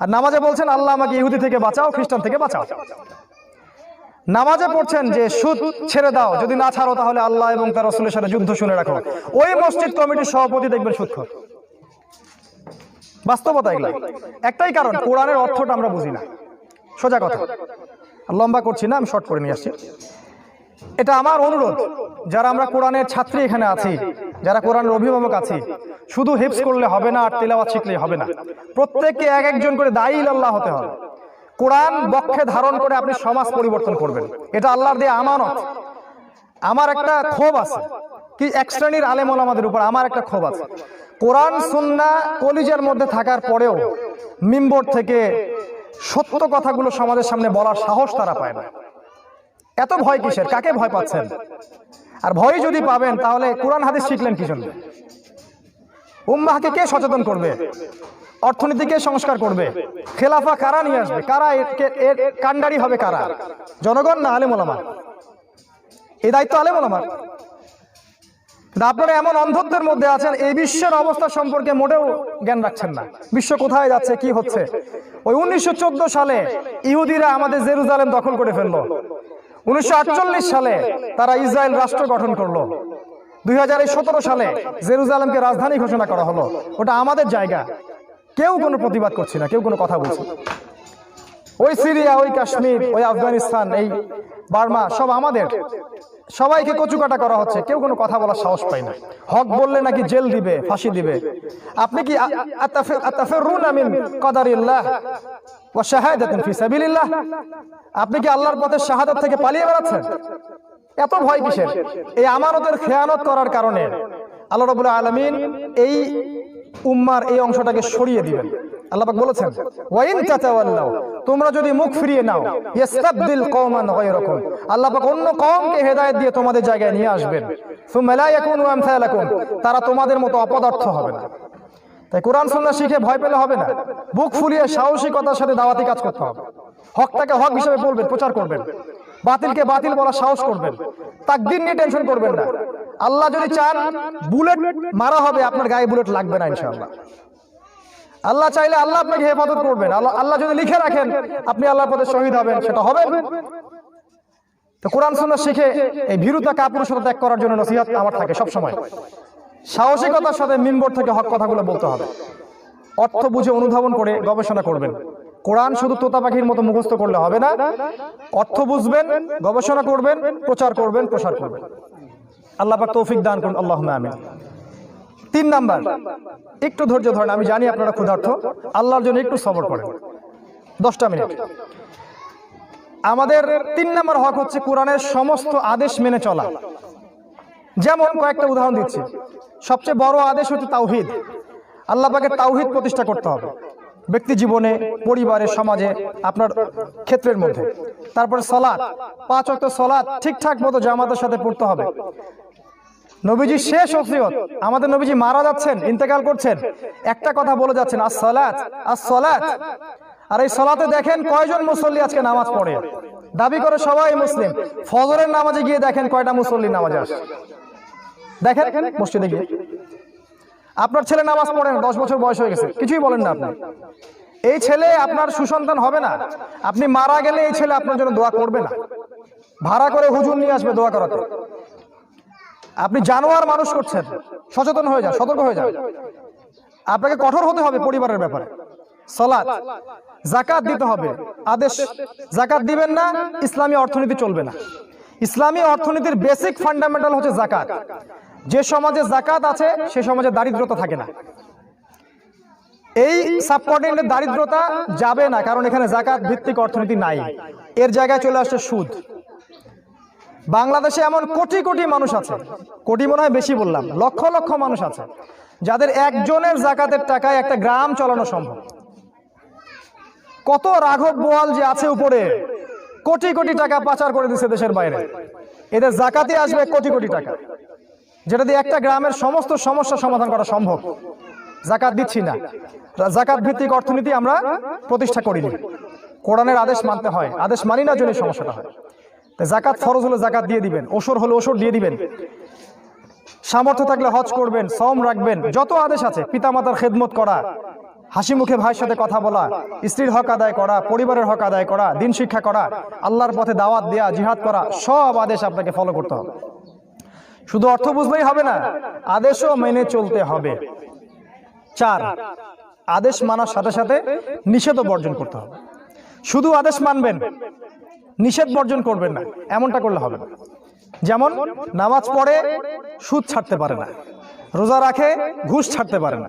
আর নামাজে বলছেন, আল্লাহ আমাকে ইহুদি থেকে বাঁচাও, খ্রিস্টান থেকে বাঁচাও। নামাজে পড়ছেন যে সুদ ছেড়ে দাও, যদি না ছাড়ো তাহলে আল্লাহ এবং তার রাসূলের সাথে যুদ্ধ শুনে রাখো। ওই মসজিদ কমিটির সভাপতি দেখবেন সুদখোর। বাস্তবতা এগুলো। একটাই কারণ, কোরআনের অর্থটা আমরা বুঝি না। সোজা কথা, লম্বা করছি না, আমি শর্ট করে নিয়ে আসছি। এটা আমার অনুরোধ, যারা আমরা কোরআনের ছাত্রী এখানে আছি, যারা কোরআনের অভিভাবক আছি, শুধু হিফজ করলে হবে না আর তেলাওয়াত শিখলেই হবে না, প্রত্যেককে এক একজন করে দায়ী আল্লাহ হতে হবে। কোরআন বক্ষে ধারণ করে আপনি সমাজ পরিবর্তন করবেন, এটা আল্লাহর দেয়া আমানত। আমার একটা ক্ষোভ আছে, কি এক শ্রেণীর আলেম ওলামাদের উপর আমার একটা ক্ষোভ আছে, কোরআন সুন্নাহ কলিজার মধ্যে থাকার পরেও মিম্বর থেকে সত্য কথাগুলো সমাজের সামনে বলার সাহস তারা পায় না। এত ভয় কিসের? কাকে ভয় পাচ্ছেন? আর ভয় যদি পাবেন, তাহলে কোরআন হাদিস শিখলেন কি জন্য? উম্মাহকে কে সচেতন করবে? অর্থনীতিকে সংস্কার করবে? খেলাফা কারা নিয়ে আসবে? কারা এর কান্ডারি হবে? কারা? জনগণ না আলেম ওলামা? এই দায়িত্ব আলেম ওলামার। আপনারা এমন অন্ধত্বের মধ্যে আছেন, এই বিশ্বের অবস্থা সম্পর্কে মোটেও জ্ঞান রাখছেন না। বিশ্ব কোথায় যাচ্ছে, কি হচ্ছে? ওই 1914 সালে ইহুদিরা আমাদের জেরুজালেম দখল করে ফেললো। 1948 সালে তারা ইসরায়েল রাষ্ট্র গঠন করলো। 2017 সালে জেরুজালেমকে রাজধানী ঘোষণা করা হলো। ওটা আমাদের জায়গা, কেউ কোনো প্রতিবাদ করছে না, কেউ কোনো কথা বলছে। ওই সিরিয়া, ওই কাশ্মীর, ওই আফগানিস্তান, এই বার্মা সব আমাদের। সবাইকে কচুকাটা করা হচ্ছে, কেউ কোনো কথা বলার সাহস পায় না। হক বললে নাকি জেল দিবে, ফাঁসি দিবে। আপনি কি আতাফিরুনা মিন কদারিল্লাহ ওয়া শাহাদাতিন ফি সাবিলিল্লাহ? আপনি কি আল্লাহর পথে শাহাদাত থেকে পালিয়ে বেড়াচ্ছেন? এত ভয় কিসের? এই আমানতের খেয়ানত করার কারণে আল্লাহ রাব্বুল আলামিন এই উম্মার এই অংশটাকে সরিয়ে দিবেন। আল্লাহ পাক বলেছেন, ওয়া ইন তাতাওয়াল্লাউ, তোমরা যদি মুখ ফিরিয়ে নাও, ইস্তাবদিল কওমান গায়রাকুম, আল্লাহ পাক অন্য কওমকে হেদায়েত দিয়ে তোমাদের জায়গায় নিয়ে আসবেন। সুম্মা লা ইয়াকুনু আমসালাকুম, তারা তোমাদের মতো অপদার্থ হবে না। তাই কোরআন সুন্নাহ শিখে ভয় পেলে হবে না, বুক ফুলিয়ে সাহসিকতার সাথে দাওয়াতি কাজ করতে হবে। হকটাকে হক হিসেবে বলবেন, প্রচার করবেন, বাতিলকে বাতিল বলার সাহস করবেন। তাকদীর নিয়ে টেনশন করবেন না। আল্লাহ যদি চান বুলেট মারা হবে, আপনার গায়ে বুলেট লাগবে না ইনশাআল্লাহ। আল্লাহ চাইলে আল্লাহ আপনাকে হেফাজত করবেন। আল্লাহ যদি লিখে রাখেন আপনি আল্লাহর পথে শহীদ হবেন, সেটা হবে। তো কোরআন সুন্নাহ শিখে এই ভীরুতা কাপুরুষতা ত্যাগ করার জন্য নসিহত আমার থাকে সব সময়। সাহসিকতার সাথে মিম্বর থেকে হক কথাগুলো বলতে হবে। অর্থ বুঝে অনুধাবন করে গবেষণা করবেন। কোরআন শুধু তোতা পাখির মতো মুখস্থ করলে হবে না, অর্থ বুঝবেন, গবেষণা করবেন, প্রচার করবেন, প্রসার করবেন। আল্লাহ পাক তৌফিক দান করুন, আল্লাহুম্মা আমিন। 3 নাম্বার, একটু ধৈর্য ধরেন। আমি জানি আপনারা ক্ষুধার্ত, আল্লাহর জন্য একটু সবর করেন, 10টা মিনিট। আমাদের 3 নাম্বার হক হচ্ছে কোরআনের সমস্ত আদেশ মেনে চলা। যেমন কয়েকটা উদাহরণ দিচ্ছি। সবচেয়ে বড় আদেশ হচ্ছে তাওহীদ। আল্লাহ পাকের তাওহীদ প্রতিষ্ঠা করতে হবে ব্যক্তি জীবনে, পরিবারে, সমাজে, আপনার ক্ষেত্রের মধ্যে। তারপরে সালাত, 5 ওয়াক্ত সালাত ঠিকঠাক মতো জামাতের সাথে পড়তে হবে। নবীজি শেষ ওসিয়ত, আমাদের নবীজি মারা যাচ্ছেন, ইন্তেকাল করছেন, একটা কথা বলে যাচ্ছেন, আস-সালাত আস-সালাত। আর এই সালাতে দেখেন কয়জন মুসল্লি আজকে নামাজ পড়ে, দাবি করে সবাই মুসলিম। ফজরের নামাজে গিয়ে দেখেন কয়টা মুসল্লি নামাজে আসে, দেখেন মসজিদে গিয়ে। আপনার ছেলে নামাজ পড়ে না, 10 বছর বয়স হয়ে গেছে, কিছুই বলেন না আপনি। এই ছেলে আপনার সুসন্তান হবে না। আপনি মারা গেলে এই ছেলে আপনার জন্য দোয়া করবে না, ভাড়া করে হুজুর নিয়ে আসবে দোয়া করাতে। আপনি জানোয়ার মানুষ করছেন, সচেতন হয়ে যান, সতর্ক হয়ে যান। আপনাকে কঠোর হতে হবে পরিবারের ব্যাপারে। সালাত, যাকাত দিতে হবে, আদেশ। যাকাত দিবেন না, ইসলামী অর্থনীতি চলবে না। ইসলামী অর্থনীতির বেসিক ফান্ডামেন্টাল হচ্ছে যাকাত। যে সমাজে যাকাত আছে সে সমাজে দারিদ্রতা থাকে না। এই সাবকন্টিনেন্টে দারিদ্রতা যাবে না, কারণ এখানে যাকাত ভিত্তিক অর্থনীতি নাই। এর জায়গায় চলে আসছে সুদ। বাংলাদেশে এমন কোটি কোটি মানুষ আছে, কোটি মনে হয় বেশি বললাম, লক্ষ লক্ষ মানুষ আছে যাদের একজনের যাকাতের টাকায় একটা গ্রাম চালানো সম্ভব। কত রাঘব বোয়াল যে আছে উপরে, কোটি কোটি টাকা পাচার করে দিচ্ছে দেশের বাইরে। এদের যাকাতে আসবে কোটি কোটি টাকা, যেটা দিয়ে একটা গ্রামের সমস্ত সমস্যা সমাধান করা সম্ভব। যাকাত দিচ্ছি না, যাকাত ভিত্তিক অর্থনীতি আমরা প্রতিষ্ঠা করিনি। কোরআনের আদেশ মানতে হয়, আদেশ মানি না জন্য সমস্যাটা হয়। যাকাত ফরজ হলে যাকাত দিয়ে দিবেন, ওসর হলে ওসর দিয়ে দিবেন, সামর্থ্য থাকলে হজ করবেন, সওম রাখবেন, যত আদেশ আছে, পিতামাতার খেদমত করা, হাসি মুখে ভাইয়ের সাথে কথা বলা, স্ত্রীর হক আদায় করা, পরিবারের হক আদায় করা, দিন শিক্ষা করা, আল্লাহর পথে দাওয়াত দেয়া, জিহাদ করা, সব আদেশ আপনাকে ফলো করতে হবে। শুধু অর্থ বুঝলেই হবে না, আদেশও মেনে চলতে হবে। 4, আদেশ মানার সাথে সাথে নিষেধও বর্জন করতে হবে। শুধু আদেশ মানবেন, নিষেধ বর্জন করবেন না, এমনটা করলে হবে না। যেমন নামাজ পড়ে সুদ ছাড়তে পারে না, রোজা রাখে ঘুষ ছাড়তে পারে না,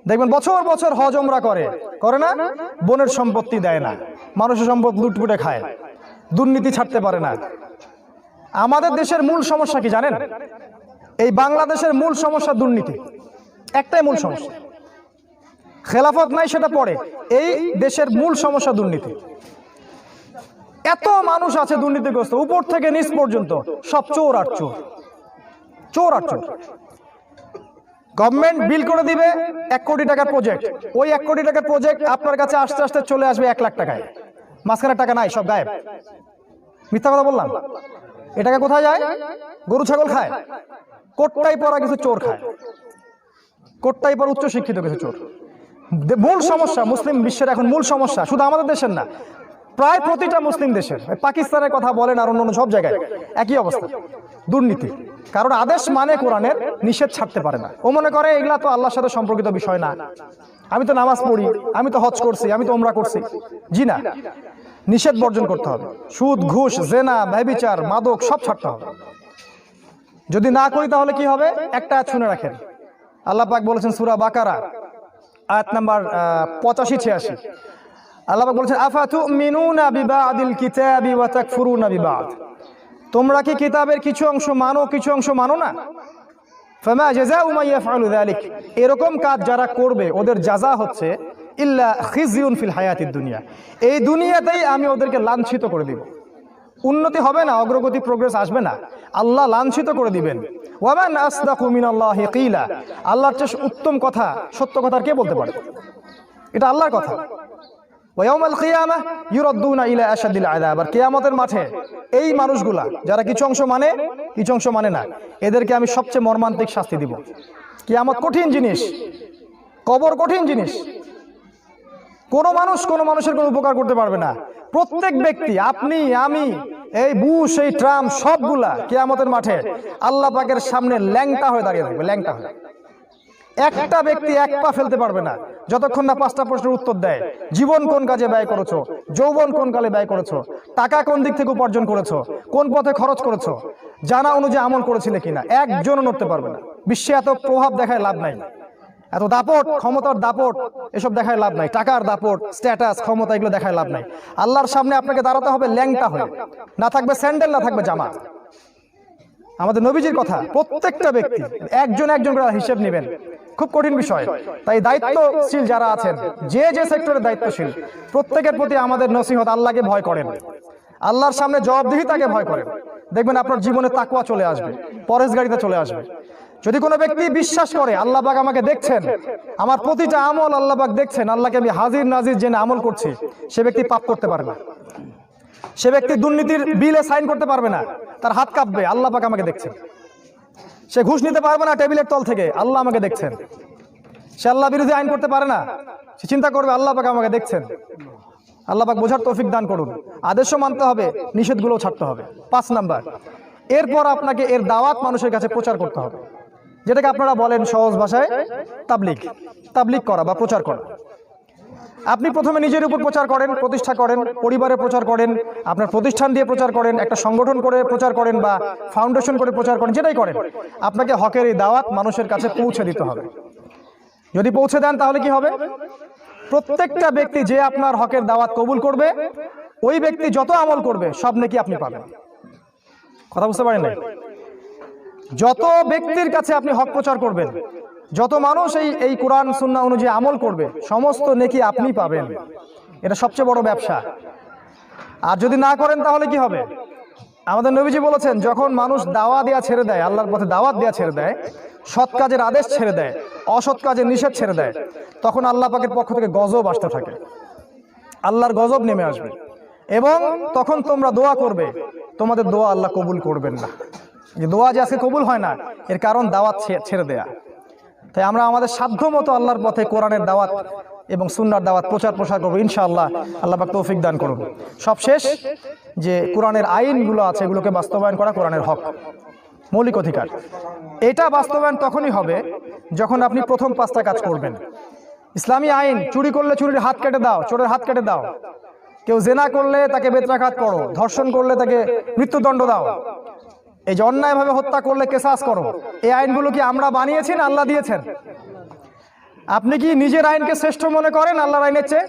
দেখবেন বছর বছর হজ ওমরা করে না, বোনের সম্পত্তি দেয় না, মানুষের সম্পদ লুটপুটে খায়, দুর্নীতি ছাড়তে পারে না। আমাদের দেশের মূল সমস্যা কি জানেন? এই বাংলাদেশের মূল সমস্যা দুর্নীতি, একটাই মূল সমস্যা। খেলাফত নাই সেটা পড়ে, এই দেশের মূল সমস্যা দুর্নীতি। এত মানুষ আছে দুর্নীতিগ্রস্ত, উপর থেকে নিচ পর্যন্ত সব চোর আর চোর, চোর আর চোর। গভর্নমেন্ট বিল করে দিবে 1 কোটি টাকার প্রজেক্ট, ওই 1 কোটি টাকার প্রজেক্ট আপনার কাছে আস্তে আস্তে চলে আসবে 1 লাখ টাকায়। মাঝখানে টাকা নাই, সব গায়েব। মিথ্যা কথা বললাম? এ টাকা কোথায় যায়? গরু ছাগল খায়, কোটটাই পরা কিছু চোর খায়, কোটটাই পরা উচ্চ শিক্ষিত কিছু চোর। মূল সমস্যা মুসলিম বিশ্বের এখন মূল সমস্যা, শুধু আমাদের দেশের না, প্রায় প্রতিটা মুসলিম দেশের, পাকিস্তানের কথা বলেন আর অন্য সব জায়গায় একই অবস্থা, দুর্নীতি। কারণ আদেশ মানে কোরআনের, নিষেধ ছাড়তে পারে না। ও মনে করে এগুলা তো আল্লাহর সাথে সম্পর্কিত বিষয় না, আমি তো নামাজ পড়ি, আমি তো হজ করছি, আমি তো ওমরা করছি। জি না, নিষেধ বর্জন করতে হবে। সুদ, ঘুষ, জেনা, ব্যভিচার, মাদক সব ছাড়তে হবে। যদি না করি তাহলে কি হবে? একটা আয়াত শুনে রাখেন। আল্লাহ পাক বলেছেন সূরা বাকারা আয়াত নাম্বার 85-86, আল্লাহ পাক বলেছেন আফাতুমিনুনা বিবাদিল কিতাবি ওয়া তাকফুরুনা বিবাদ। তোমরা কি কিতাবের কিছু অংশ মানো, কিছু অংশ মানো না? ফামা জাযাউ মান ইয়াফআলু যালিক, এরকম কাজ যারা করবে ওদের জাযা হচ্ছে ইল্লা খিজিউন ফিল হায়াতিদ দুনিয়া, এই দুনিয়াতেই আমি ওদেরকে লাঞ্ছিত করে দিব। উন্নতি হবে না, অগ্রগতি, প্রোগ্রেস আসবে না, আল্লাহ লাঞ্ছিত করে দিবেন। ওয়া মান আসদাকু মিনাল্লাহি কিলা, আল্লাহর চেয়ে উত্তম কথা, সত্য কথা কে বলতে পারে? এটা আল্লাহর কথা। ওয়া ইয়াউমাল কিয়ামাহ ইউরাদ্দুনা ইলা আশাদ্দিল আযাব, আর কিয়ামতের মাঠে এই মানুষগুলা যারা কিছু অংশ মানে কিছু অংশ মানে না, এদেরকে আমি সবচেয়ে মর্মান্তিক শাস্তি দিব। কিয়ামত কঠিন জিনিস, কবর কঠিন জিনিস। কোনো মানুষ কোনো মানুষের কোনো উপকার করতে পারবে না। প্রত্যেক ব্যক্তি, আপনি, আমি, এই বুশ, এই ট্রাম্প, সবগুলা কিয়ামতের মাঠে আল্লাহ পাকের সামনে ল্যাংটা হয়ে দাঁড়িয়ে থাকবে, ল্যাংটা হয়ে। একটা ব্যক্তি 1 পা ফেলতে পারবে না যতক্ষণ না 5টা প্রশ্নের উত্তর দেয়। জীবন কোন কাজে ব্যয় করেছো, যৌবন কোন কালে ব্যয় করেছো, টাকা কোন দিক থেকে উপার্জন করেছো, কোন পথে খরচ করেছো, জানা অনুযায়ী আমল করেছিলে কিনা, একজনও নড়তে পারবে না। বিশ্বে এত প্রভাব দেখায় লাভ নাই, এত দাপট, ক্ষমতার দাপট, এসব দেখায় লাভ নাই, টাকার দাপট, স্ট্যাটাস, ক্ষমতা, এগুলো দেখায় লাভ নাই। আল্লাহর সামনে আপনাকে দাঁড়াতে হবে ল্যাংটা হয়ে, না থাকবে স্যান্ডেল, না থাকবে জামা। আমাদের নবীজির কথা, প্রত্যেকটা ব্যক্তি একজন একজন করে হিসেব নেবেন। খুব কঠিন বিষয়। তাই দায়িত্বশীল যারা আছেন, যে যে সেক্টরে দায়িত্বশীল, প্রত্যেকের প্রতি আমাদের নসিহত, আল্লাহকে ভয় করেন, আল্লাহর সামনে জবাবদিহিতাকে ভয় করেন। দেখবেন আপনার জীবনে তাকওয়া চলে আসবে, পরেশগারিতা চলে আসবে। যদি কোনো ব্যক্তি বিশ্বাস করে আল্লাহ পাক আমাকে দেখছেন, আমার প্রতিটা আমল আল্লাহ পাক দেখছেন, আল্লাহকে আমি হাজির নাজির জেনে আমল করছি, সে ব্যক্তি পাপ করতে পারে না। সে ব্যক্তি দুর্নীতির বিলে সাইন করতে পারবে না, তার হাত কাঁপবে, আল্লাহ পাক আমাকে দেখছেন। সে ঘুষ নিতে পারবে না টেবিলের তল থেকে, আল্লাহ আমাকে দেখছেন। সে আল্লাহ বিরোধী আইন করতে পারে না, সে চিন্তা করবে আল্লাহ পাক আমাকে দেখছেন। আল্লাহ পাক বোঝার তৌফিক দান করুন। আদেশও মানতে হবে, নিষেধগুলোও ছাড়তে হবে। 5 নাম্বার, এরপর আপনাকে এর দাওয়াত মানুষের কাছে প্রচার করতে হবে, যেটাকে আপনারা বলেন সহজ ভাষায় তাবলিগ করা বা প্রচার করা। আপনি প্রথমে নিজের উপর প্রচার করেন, প্রতিষ্ঠা করেন, পরিবারে প্রচার করেন, আপনার প্রতিষ্ঠান দিয়ে প্রচার করেন, একটা সংগঠন করে প্রচার করেন বা ফাউন্ডেশন করে প্রচার করেন, যেটাই করেন, আপনাকে হকের এই দাওয়াত মানুষের কাছে পৌঁছে দিতে হবে। যদি পৌঁছে দেন তাহলে কি হবে? প্রত্যেকটা ব্যক্তি যে আপনার হকের দাওয়াত কবুল করবে, ওই ব্যক্তি যত আমল করবে সব নেকি আপনি পাবেন। কথা বুঝতে পারেন না? যত ব্যক্তির কাছে আপনি হক প্রচার করবেন, যত মানুষ এই কোরআন সুন্নাহ অনুযায়ী আমল করবে, সমস্ত নেকি আপনি পাবেন। এটা সবচেয়ে বড় ব্যবসা। আর যদি না করেন তাহলে কি হবে? আমাদের নবীজি বলেছেন, যখন মানুষ দাওয়া দেয়া ছেড়ে দেয়, আল্লাহর পথে দাওয়াত দেয়া ছেড়ে দেয়, সৎ কাজের আদেশ ছেড়ে দেয়, অসৎ কাজের নিষেধ ছেড়ে দেয়, তখন আল্লাহ পাকের পক্ষ থেকে গজব আসতে থাকে, আল্লাহর গজব নেমে আসবে। এবং তখন তোমরা দোয়া করবে, তোমাদের দোয়া আল্লাহ কবুল করবেন না। যে দোয়া যে আজকে কবুল হয় না, এর কারণ দাওয়াত ছেড়ে দেয়া। তাই আমরা আমাদের সাধ্য মতো আল্লাহর পথে কোরআনের দাওয়াত এবং সুন্নাহর দাওয়াত প্রসার করবো ইনশাআল্লাহ। আল্লাহ পাক তৌফিক দান করুন। সবশেষ, যে কোরআনের আইনগুলো আছে, এগুলোকে বাস্তবায়ন করা কোরআনের হক, মৌলিক অধিকার। এটা বাস্তবায়ন তখনই হবে যখন আপনি প্রথম 5টা কাজ করবেন। ইসলামী আইন, চুরি করলে চুরির হাত কেটে দাও, চোরের হাত কেটে দাও, কেউ জেনা করলে তাকে বেত্রাঘাত করো, ধর্ষণ করলে তাকে মৃত্যুদণ্ড দাও, এই যে অন্যায়ভাবে হত্যা করলে কেসাস করো। এই আইনগুলো কি আমরা বানিয়েছি না আল্লাহ দিয়েছেন? আপনি কি নিজের আইনকে শ্রেষ্ঠ মনে করেন আল্লাহর আইনের চেয়ে?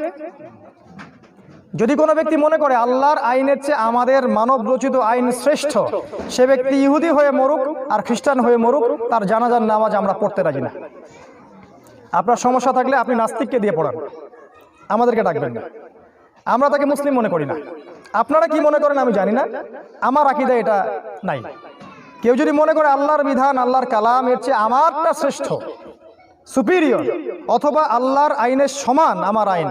যদি কোনো ব্যক্তি মনে করে আল্লাহর আইনের চেয়ে আমাদের মানব রচিত আইন শ্রেষ্ঠ, সে ব্যক্তি ইহুদি হয়ে মরুক আর খ্রিস্টান হয়ে মরুক, তার জানাজার নামাজ আমরা পড়তে রাজি না। আপনার সমস্যা থাকলে আপনি নাস্তিককে দিয়ে পড়ান, আমাদেরকে ডাকবেন না। আমরা তাকে মুসলিম মনে করি না। আপনারা কি মনে করেন আমি জানি না, আমার আকীদা এটা নাই। কেউ যদি মনে করে আল্লাহর বিধান, আল্লাহর কালাম এর চেয়ে আমারটা শ্রেষ্ঠ, সুপিরিয়র, অথবা আল্লাহর আইনের সমান আমার আইন,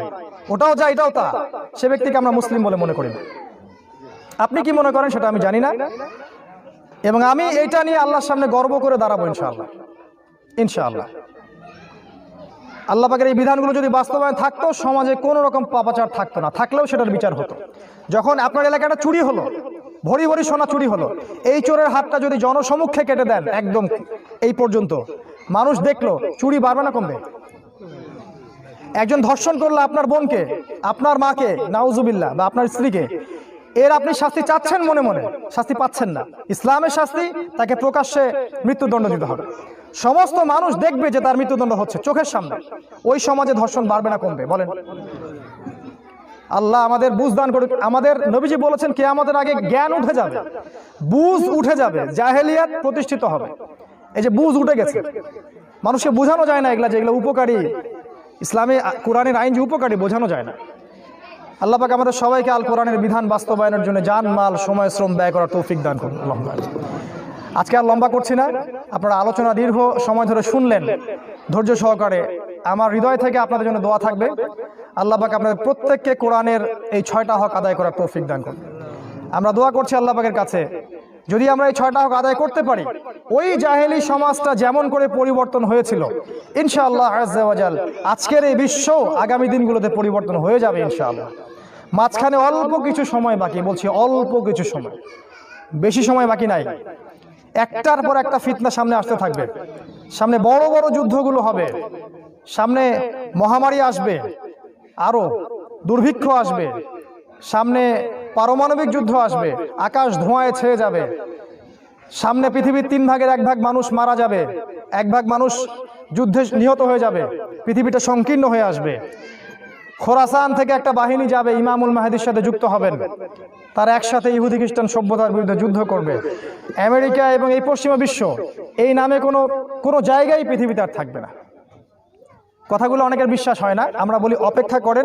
ওটাও যা এটাও তা, সে ব্যক্তিকে আমরা মুসলিম বলে মনে করি না। আপনি কি মনে করেন সেটা আমি জানি না, এবং আমি এইটা নিয়ে আল্লাহর সামনে গর্ব করে দাঁড়াবো ইনশাআল্লাহ। ইনশাআল্লাহ আল্লাহ পাকের এই বিধানগুলো যদি বাস্তবায়ন থাকতো, সমাজে কোনো রকম পাপাচার থাকতো না, থাকলেও সেটার বিচার হতো। যখন আপনার এলাকাটা চুরি হলো, ভরি ভরি সোনা চুরি হলো, এই চোরের হাতটা যদি জনসমক্ষে কেটে দেন, একদম এই পর্যন্ত মানুষ দেখলো, চুরি বাড়বে না কমবে? একজন ধর্ষণ করলো আপনার বোনকে, আপনার মাকে, নাউজুবিল্লাহ, বা আপনার স্ত্রীকে, এর আপনি শাস্তি চাচ্ছেন, মনে মনে শাস্তি পাচ্ছেন না। ইসলামের শাস্তি, তাকে প্রকাশ্যে মৃত্যুদণ্ড দিতে হবে। সমস্ত মানুষ দেখবে যে তার মৃত্যুদণ্ড হচ্ছে চোখের সামনে। ওই সমাজে ধর্ষণ বাড়বে না কমবে? বলেন। আল্লাহ আমাদের বুঝ দান করুক। আমাদের নবীজি বলেছেন কিয়ামতের আগে জ্ঞান উঠে যাবে, বুঝ উঠে যাবে, জাহেলিয়াত প্রতিষ্ঠিত হবে। এই যে বুঝ উঠে গেছে, মানুষকে বোঝানো যায় না এগুলা, যেগুলো উপকারী, ইসলামে কোরআনের আইন যে উপকারী, বোঝানো যায় না। আল্লাহ পাক আমাদের সবাইকে আল কোরআনের বিধান বাস্তবায়নের জন্য জান, মাল, সময়, শ্রম ব্যয় করার তৌফিক দান করুন। আজকে আর লম্বা করছি না, আপনারা আলোচনা দীর্ঘ সময় ধরে শুনলেন ধৈর্য সহকারে। আমার হৃদয় থেকে আপনাদের জন্য দোয়া থাকবে, আল্লাহ পাক আপনাদের প্রত্যেককে কোরআনের এই 6টা হক আদায় করার তৌফিক দান করুন। আমরা দোয়া করছি আল্লাহ পাকের কাছে, যদি আমরা এই 6টা হক আদায় করতে পারি, ওই জাহেলি সমাজটা যেমন করে পরিবর্তন হয়েছিল, ইনশাআল্লাহ আজ্জা ওয়া জাল আজকের এই বিশ্ব আগামী দিনগুলোতে পরিবর্তন হয়ে যাবে ইনশাআল্লাহ। মাঝখানে অল্প কিছু সময় বাকি, বলছি অল্প কিছু সময়, বেশি সময় বাকি নাই। একটার পর একটা ফিতনা সামনে আসতে থাকবে, সামনে বড় বড় যুদ্ধগুলো হবে, সামনে মহামারী আসবে, আরো দুর্ভিক্ষ আসবে, সামনে পারমাণবিক যুদ্ধ আসবে, আকাশ ধোঁয়ায় ছেয়ে যাবে, সামনে পৃথিবীর 3 ভাগের 1 ভাগ মানুষ মারা যাবে, 1 ভাগ মানুষ যুদ্ধে নিহত হয়ে যাবে, পৃথিবীটা সংকীর্ণ হয়ে আসবে। খোরাসান থেকে একটা বাহিনী যাবে, ইমামুল মাহদির সাথে যুক্ত হবেন, তারা একসাথে ইহুদি খ্রিস্টান সভ্যতার বিরুদ্ধে যুদ্ধ করবে। আমেরিকা এবং এই পশ্চিমা বিশ্ব এই নামে কোনো জায়গায় পৃথিবীতে আর থাকবে না। কথাগুলো অনেকের বিশ্বাস হয় না, আমরা বলি অপেক্ষা করেন,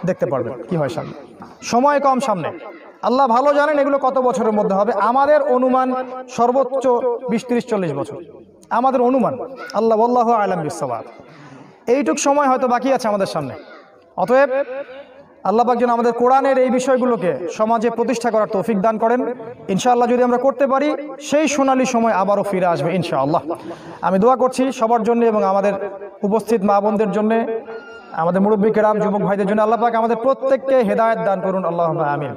দেখতে পারবেন কি হয় সামনে। সময় কম সামনে, আল্লাহ ভালো জানেন এগুলো কত বছরের মধ্যে হবে। আমাদের অনুমান সর্বোচ্চ 20-30-40 বছর, আমাদের অনুমান। আল্লাহ আল্লাহু আ'লাম বিস-সাওয়াব। এইটুক সময় হয়তো বাকি আছে আমাদের সামনে। অতএব আল্লাহ পাক যেন আমাদের কোরআনের এই বিষয়গুলোকে সমাজে প্রতিষ্ঠা করার তৌফিক দান করেন। ইনশাআল্লাহ যদি আমরা করতে পারি, সেই সোনালী সময় আবারও ফিরে আসবে ইনশাআল্লাহ। আমি দোয়া করছি সবার জন্য এবং আমাদের উপস্থিত মা বোনদের জন্য, আমাদের মুরব্বী কেরাম, যুবক ভাইদের জন্য। আল্লাহ পাক আমাদের প্রত্যেককে হেদায়েত দান করুন, আল্লাহুম্মা আমিন।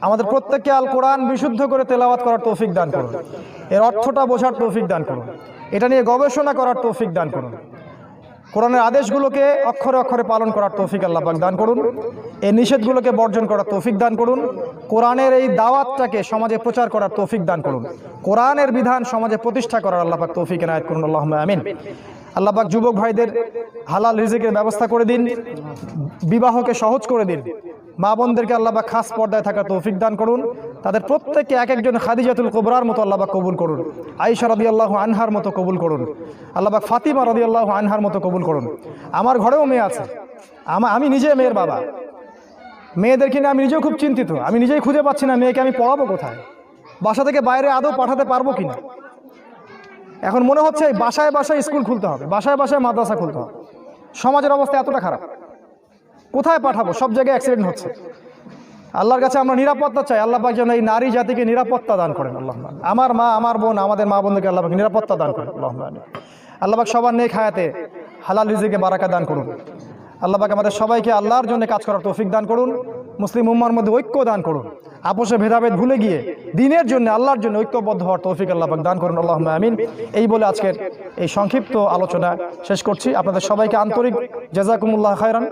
আমাদের প্রত্যেককে আল কোরআন বিশুদ্ধ করে তেলাওয়াত করার তৌফিক দান করুন, এর অর্থটা বোঝার তৌফিক দান করুন, এটা নিয়ে গবেষণা করার তৌফিক দান করুন। কোরআনের আদেশগুলোকে অক্ষরে অক্ষরে পালন করার তৌফিক আল্লাহ পাক দান করুন, এই নিষেধগুলোকে বর্জন করার তৌফিক দান করুন। কোরআনের এই দাওয়াতটাকে সমাজে প্রচার করার তৌফিক দান করুন। কোরআনের বিধান সমাজে প্রতিষ্ঠা করার আল্লাহ পাক তৌফিক এনায়েত করুন, আল্লাহুম্মা আমিন। আল্লাহ পাক যুবক ভাইদের হালাল রিজিকের ব্যবস্থা করে দিন, বিবাহকে সহজ করে দিন। মা বোনদেরকে আল্লাহ পাক খাস পর্দায় থাকার তৌফিক দান করুন। তাদের প্রত্যেককে এক একজন খাদিজাতুল কুবরার মতো আল্লাহ পাক কবুল করুন, আয়েশা রাদিয়াল্লাহু আনহার মতো কবুল করুন, আল্লাহ পাক ফাতিমা রাদিয়াল্লাহু আনহার মতো কবুল করুন। আমার ঘরেও মেয়ে আছে, আমি নিজে মেয়ের বাবা। মেয়েদেরকে নিয়ে আমি নিজেও খুব চিন্তিত। আমি নিজেই খুঁজে পাচ্ছি না মেয়েকে আমি পড়াবো কোথায়, বাসা থেকে বাইরে আদৌ পাঠাতে পারবো কিনা। এখন মনে হচ্ছে বাসায় বাসায় স্কুল খুলতে হবে, বাসায় বাসায় মাদ্রাসা খুলতে হবে। সমাজের অবস্থা এতটা খারাপ, কোথায় পাঠাবো? সব জায়গায় অ্যাক্সিডেন্ট হচ্ছে। আল্লাহর কাছে আমরা নিরাপত্তা চাই। আল্লাহ পাক যেন এই নারী জাতিকে নিরাপত্তা দান করেন। আল্লাহ, আমার মা, আমার বোন, আমাদের মা বোনদেরকে আল্লাহ পাক নিরাপত্তা দান করেন। আল্লাহ পাক সবার নেক হায়াতে হালাল রিজিকে বারাকা দান করুন। আল্লাহ পাক আমাদের সবাইকে আল্লাহর জন্য কাজ করার তৌফিক দান করুন। মুসলিম উম্মার মধ্যে ঐক্য দান করুন। আপোষে ভেদাভেদ ভুলে গিয়ে দিনের জন্য, আল্লাহর জন্য ঐক্যবদ্ধ হওয়ার তৌফিক আল্লাহ পাক দান করুন, আল্লাহুম্মা আমিন। এই বলে আজকের এই সংক্ষিপ্ত আলোচনা শেষ করছি। আপনাদের সবাইকে আন্তরিক জাযাকুমুল্লাহ খায়রান।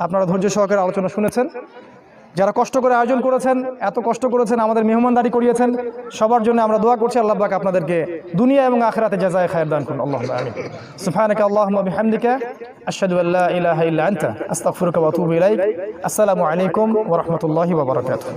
আপনারা ধৈর্য সহকারে আলোচনা শুনেছেন। যারা কষ্ট করে আয়োজন করেছেন, এত কষ্ট করেছেন, আমাদের মেহমানদারি করিয়েছেন, সবার জন্য আমরা দোয়া করছি আল্লাহ পাক আপনাদেরকে দুনিয়া এবং আখিরাতে জাযায়ে খায়র দান করুন, আল্লাহুম্মা আমিন। সুবহানাকা আল্লাহুম্মা বিহামদিকা আশহাদু আল্লা ইলাহা ইল্লা আনতা আস্তাগফিরুকা ওয়া আতুবু ইলাইক। আসসালামু আলাইকুম ওয়া রাহমাতুল্লাহি ওয়া বারাকাতুহু।